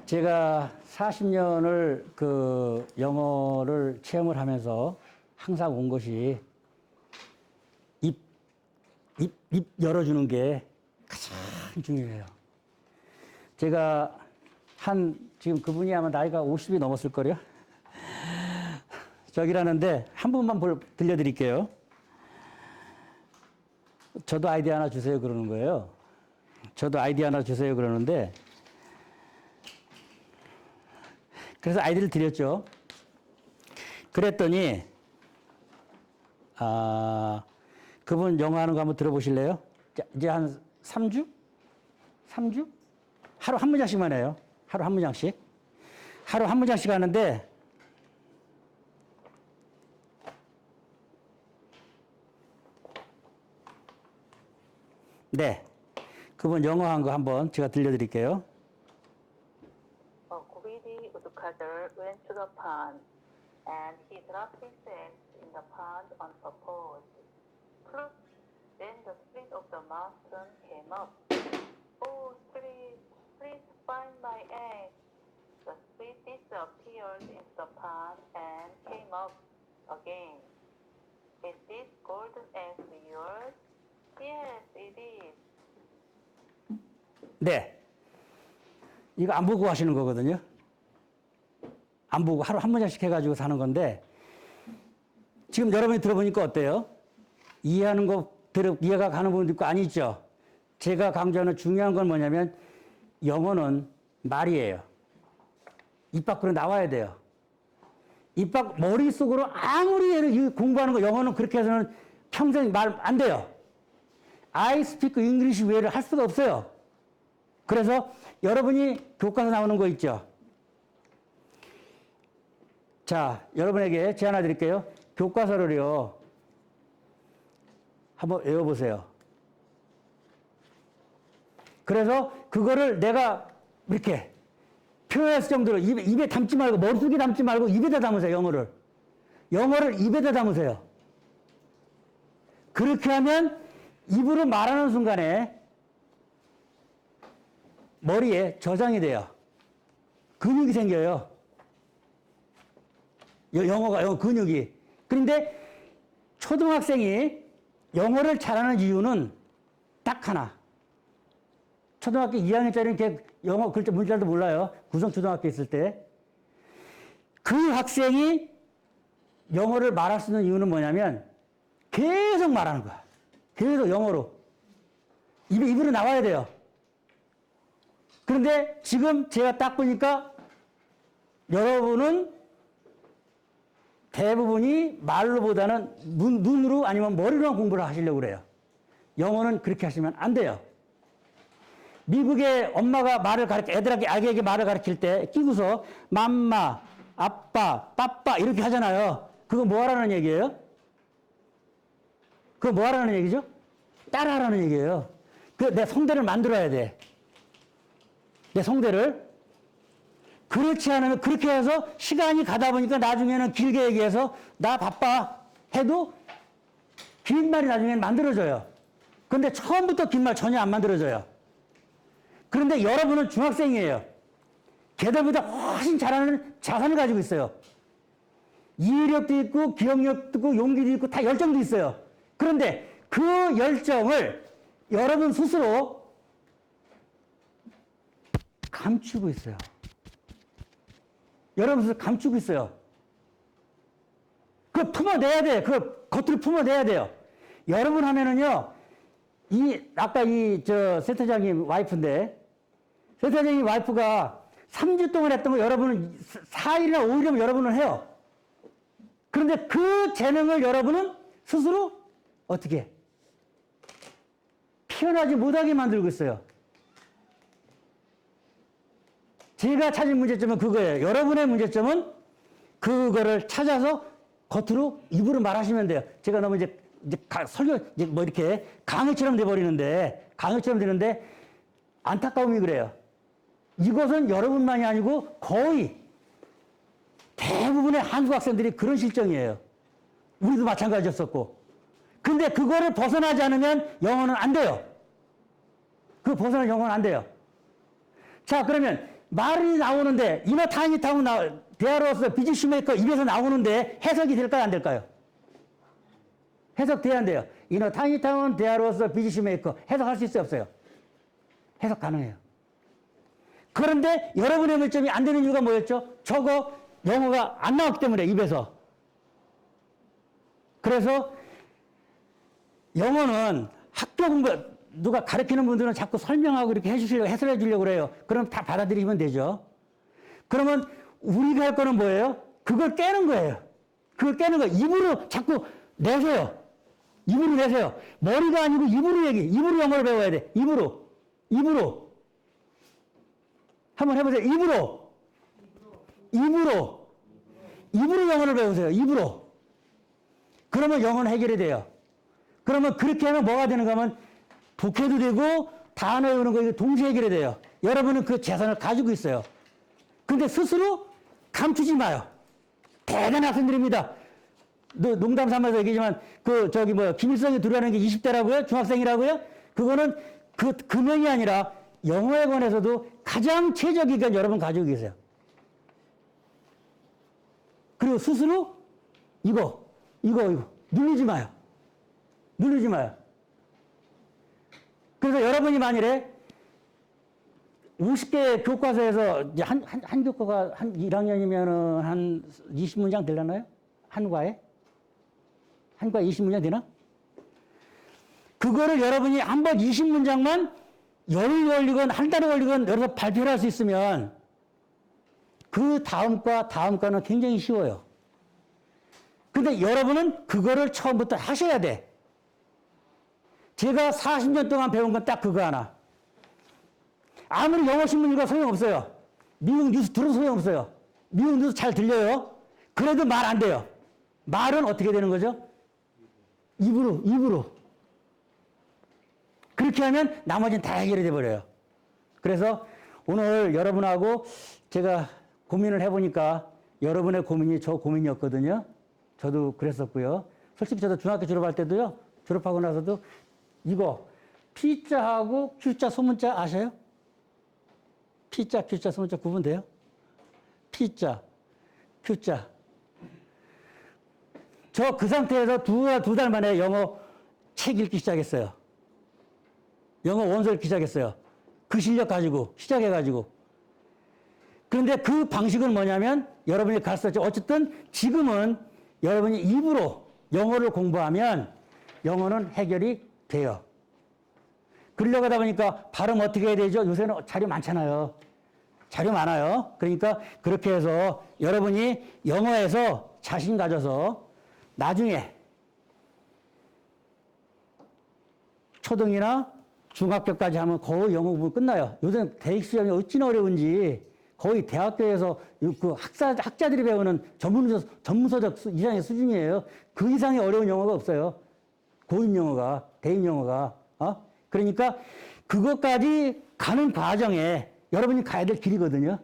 제가 40년을 그 영어를 체험을 하면서 항상 온 것이 입 열어주는 게 가장 중요해요. 제가 지금 그분이 아마 나이가 50이 넘었을 거요. 저기라는데 한 분만 들려드릴게요. 저도 아이디 하나 주세요 그러는 거예요. 저도 아이디 하나 주세요 그러는데 그래서 아이디를 드렸죠. 그랬더니 그분 영어 하는 거 한번 들어보실래요? 이제 한 3주? 3주? 하루 한 문장씩만 해요. 하루 한 문장씩. 하루 한 문장씩 하는데 네. 그분 영어 한 거 한번 제가 들려드릴게요. Greedy woodcutter went to the pond, and he dropped his eggs in the pond on purpose. Plop! Then the spirit of the mountain came up. Oh, spirit, please find my eggs. The spirit disappeared into the pond and came up again. Is this golden egg yours? Yes, it is. 네. 이거 안 보고 하시는 거거든요. 안 보고 하루 한 문장씩 해가지고 사는 건데, 지금 여러분이 들어보니까 어때요? 이해하는 거, 이해가 가는 부분도 있고 아니죠? 제가 강조하는 중요한 건 뭐냐면, 영어는 말이에요. 입 밖으로 나와야 돼요. 입 밖, 머릿속으로 아무리 공부하는 거, 영어는 그렇게 해서는 평생 말 안 돼요. I speak English 외를 할 수가 없어요. 그래서 여러분이 교과서 나오는 거 있죠? 자, 여러분에게 제안 하나 드릴게요. 교과서를요, 한번 외워보세요. 그래서 그거를 내가 이렇게 표현할 정도로 입에 담지 말고, 머릿속에 담지 말고 입에다 담으세요, 영어를. 영어를 입에다 담으세요. 그렇게 하면 입으로 말하는 순간에 머리에 저장이 돼요. 근육이 생겨요. 영어 근육이. 그런데 초등학생이 영어를 잘하는 이유는 딱 하나. 초등학교 2학년짜리는 걔 영어 글자 문자도 몰라요. 구성초등학교 있을 때. 그 학생이 영어를 말할 수 있는 이유는 뭐냐면 계속 말하는 거야. 계속 영어로. 입으로 나와야 돼요. 그런데 지금 제가 딱 보니까 여러분은 대부분이 말로보다는 눈으로 아니면 머리로만 공부를 하시려고 그래요. 영어는 그렇게 하시면 안 돼요. 미국의 엄마가 애들에게 말을 가르칠 때 끼고서 맘마, 아빠, 빠빠 이렇게 하잖아요. 그거 뭐 하라는 얘기예요? 그거 뭐 하라는 얘기죠? 따라하라는 얘기예요. 내 성대를 만들어야 돼. 내 성대를. 그렇지 않으면 그렇게 해서 시간이 가다 보니까 나중에는 길게 얘기해서 나 바빠 해도 긴 말이 나중에는 만들어져요. 그런데 처음부터 긴 말 전혀 안 만들어져요. 그런데 여러분은 중학생이에요. 걔들보다 훨씬 잘하는 자산을 가지고 있어요. 이해력도 있고 기억력도 있고 용기도 있고 다 열정도 있어요. 그런데 그 열정을 여러분 스스로 감추고 있어요. 여러분 스스로 감추고 있어요. 그걸 품어내야 돼요. 그걸 겉으로 품어내야 돼요. 여러분 하면은요, 아까 센터장님 와이프인데, 센터장님 와이프가 3주 동안 했던 거 여러분은 4일이나 5일이면 여러분은 해요. 그런데 그 재능을 여러분은 스스로 어떻게 피어나지 못하게 만들고 있어요. 제가 찾은 문제점은 그거예요. 여러분의 문제점은 그거를 찾아서 겉으로 입으로 말하시면 돼요. 제가 너무 이제 설교 뭐 이렇게 강의처럼 돼버리는데, 강의처럼 되는데 안타까움이 그래요. 이것은 여러분만이 아니고 거의 대부분의 한국 학생들이 그런 실정이에요. 우리도 마찬가지였었고. 근데 그거를 벗어나지 않으면 영어는 안 돼요. 그 벗어나는 영어는 안 돼요. 자, 그러면 말이 나오는데 이너 타이니 타운 대화로서 비즈 슈메이커 입에서 나오는데 해석이 될까요, 안 될까요? 해석돼야 안 돼요. 이너 타이니 타운 대화로서 비즈 슈메이커 해석할 수 있어요, 없어요? 해석 가능해요. 그런데 여러분의 문점이 안 되는 이유가 뭐였죠? 저거 영어가 안 나왔기 때문에 입에서. 그래서 영어는 학교 공부 누가 가르치는 분들은 자꾸 설명하고 이렇게 해설해 주려고 그래요. 그럼 다 받아들이면 되죠. 그러면 우리가 할 거는 뭐예요? 그걸 깨는 거예요. 그걸 깨는 거예요. 입으로 자꾸 내세요. 입으로 내세요. 머리가 아니고 입으로 입으로 영어를 배워야 돼. 입으로. 한번 해보세요. 입으로 영어를 배우세요. 입으로. 그러면 영어는 해결이 돼요. 그러면 그렇게 하면 뭐가 되는가 하면 독해도 되고 단어 외우는 거 동시에 해결이 돼요. 여러분은 그 재산을 가지고 있어요. 근데 스스로 감추지 마요. 대단한 학생들입니다. 농담 삼아서 얘기지만 김일성이 들어가는 게 20대라고요? 중학생이라고요? 그거는 그 금연이 아니라 영어에 관해서도 가장 최적의 건 여러분 가지고 계세요. 그리고 스스로 이거 누르지 마요. 그래서 여러분이 만일에 50개 교과서에서 이제 한 교과가 한 1학년이면은 한 20문장 되려나요? 한 과에? 한 과에 20문장 되나? 그거를 여러분이 한 번 20문장만 열흘 걸리건 한 달에 걸리건 여기서 발표를 할 수 있으면 그 다음 과는 굉장히 쉬워요. 근데 여러분은 그거를 처음부터 하셔야 돼. 제가 40년 동안 배운 건 딱 그거 하나. 아무리 영어 신문 읽어 소용없어요. 미국 뉴스 들어도 소용없어요. 미국 뉴스 잘 들려요. 그래도 말 안 돼요. 말은 어떻게 되는 거죠? 입으로. 그렇게 하면 나머지는 다 해결이 돼버려요. 그래서 오늘 여러분하고 제가 고민을 해보니까 여러분의 고민이 저 고민이었거든요. 저도 그랬었고요. 솔직히 저도 중학교 졸업할 때도요. 졸업하고 나서도 이거 P자하고 Q자 소문자 아셔요? P자, Q자 소문자 구분돼요? P자, Q자. 저 그 상태에서 두 달 만에 영어 책 읽기 시작했어요. 영어 원서 읽기 시작했어요. 그 실력 가지고, 시작해가지고. 그런데 그 방식은 뭐냐면 여러분이 가르쳤죠. 어쨌든 지금은 여러분이 입으로 영어를 공부하면 영어는 해결이 돼요. 그러려고 하다 보니까 발음 어떻게 해야 되죠? 요새는 자료 많잖아요. 자료 많아요. 그러니까 그렇게 해서 여러분이 영어에서 자신 가져서 나중에 초등이나 중학교까지 하면 거의 영어 공부 끝나요. 요새는 대입 시험이 어찌나 어려운지 거의 대학교에서 그 학자들이 배우는 전문서적 이상의 수준이에요. 그 이상의 어려운 영어가 없어요. 고급 영어가, 대입 영어가. 그러니까 그것까지 가는 과정에 여러분이 가야 될 길이거든요.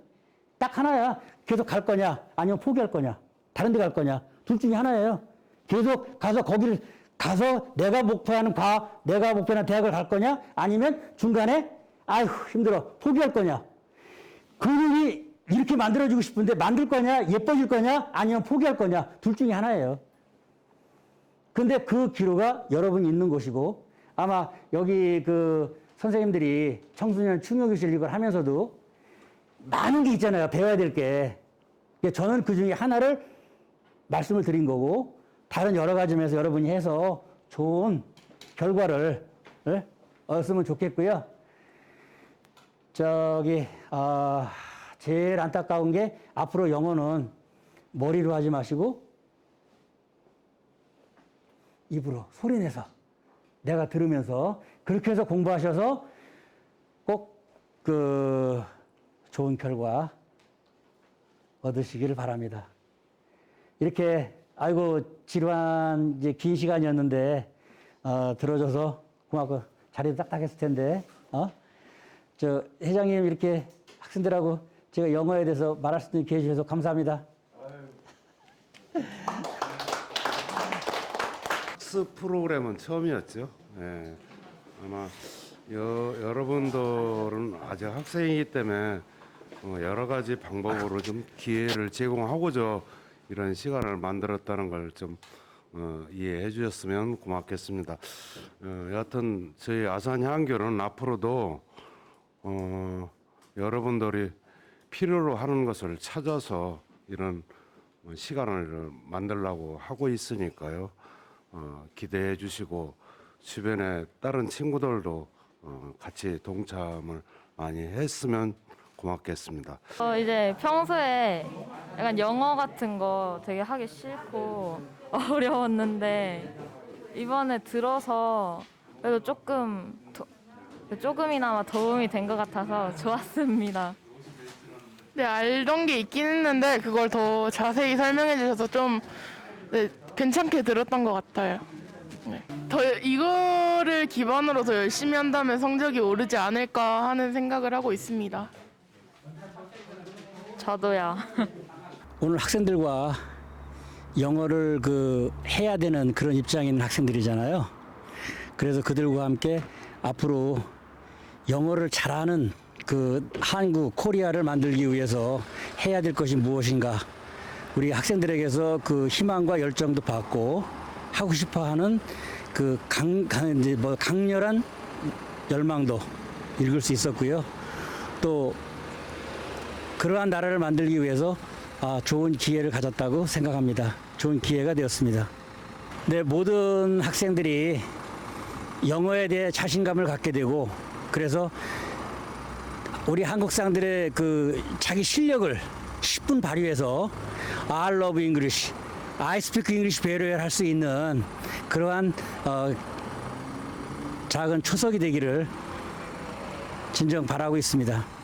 딱 하나야. 계속 갈 거냐, 아니면 포기할 거냐, 다른 데 갈 거냐. 둘 중에 하나예요. 계속 가서 거기를 가서 내가 목표하는 대학을 갈 거냐, 아니면 중간에 아휴 힘들어 포기할 거냐. 그 일이 이렇게 만들어주고 싶은데 만들 거냐, 예뻐질 거냐, 아니면 포기할 거냐. 둘 중에 하나예요. 근데 그 기로가 여러분이 있는 곳이고, 아마 여기 그 선생님들이 청소년 충격교실 이걸 하면서도 많은 게 있잖아요. 배워야 될 게. 저는 그 중에 하나를 말씀을 드린 거고, 다른 여러 가지 점에서 여러분이 해서 좋은 결과를 얻었으면 좋겠고요. 제일 안타까운 게 앞으로 영어는 머리로 하지 마시고 입으로 소리내서 내가 들으면서 그렇게 해서 공부하셔서 꼭 그 좋은 결과 얻으시기를 바랍니다. 이렇게 아이고 지루한 이제 긴 시간이었는데 들어줘서 고맙고 자리도 딱딱했을 텐데 저 회장님 이렇게 학생들하고 제가 영어에 대해서 말할 수 있는 기회 주셔서 감사합니다. 학습 프로그램은 처음이었죠. 예. 아마 여러분들은 아직 학생이기 때문에 여러 가지 방법으로 좀 기회를 제공하고자 이런 시간을 만들었다는 걸 좀 이해해 주셨으면 고맙겠습니다. 여하튼 저희 아산향교는 앞으로도 여러분들이 필요로 하는 것을 찾아서 이런 시간을 만들려고 하고 있으니까요. 기대해 주시고 주변에 다른 친구들도 같이 동참을 많이 했으면 고맙겠습니다. 이제 평소에 약간 영어 같은 거 되게 하기 싫고 어려웠는데 이번에 들어서 그래도 조금이나마 도움이 된 것 같아서 좋았습니다. 네, 알던 게 있긴 했는데 그걸 더 자세히 설명해 주셔서 좀 괜찮게 들었던 것 같아요. 네. 이거를 기반으로 더 열심히 한다면 성적이 오르지 않을까 하는 생각을 하고 있습니다. 저도요. 오늘 학생들과 영어를 해야 되는 그런 입장에 있는 학생들이잖아요. 그래서 그들과 함께 앞으로 영어를 잘하는 한국, 코리아를 만들기 위해서 해야 될 것이 무엇인가. 우리 학생들에게서 희망과 열정도 받고 하고 싶어하는 강렬한 열망도 읽을 수 있었고요. 또 그러한 나라를 만들기 위해서 좋은 기회를 가졌다고 생각합니다. 좋은 기회가 되었습니다. 네, 모든 학생들이 영어에 대해 자신감을 갖게 되고 그래서 우리 한국 사람들의 그 자기 실력을 10분 발휘해서 I love English, I speak English very well 할 수 있는 그러한 작은 초석이 되기를 진정 바라고 있습니다.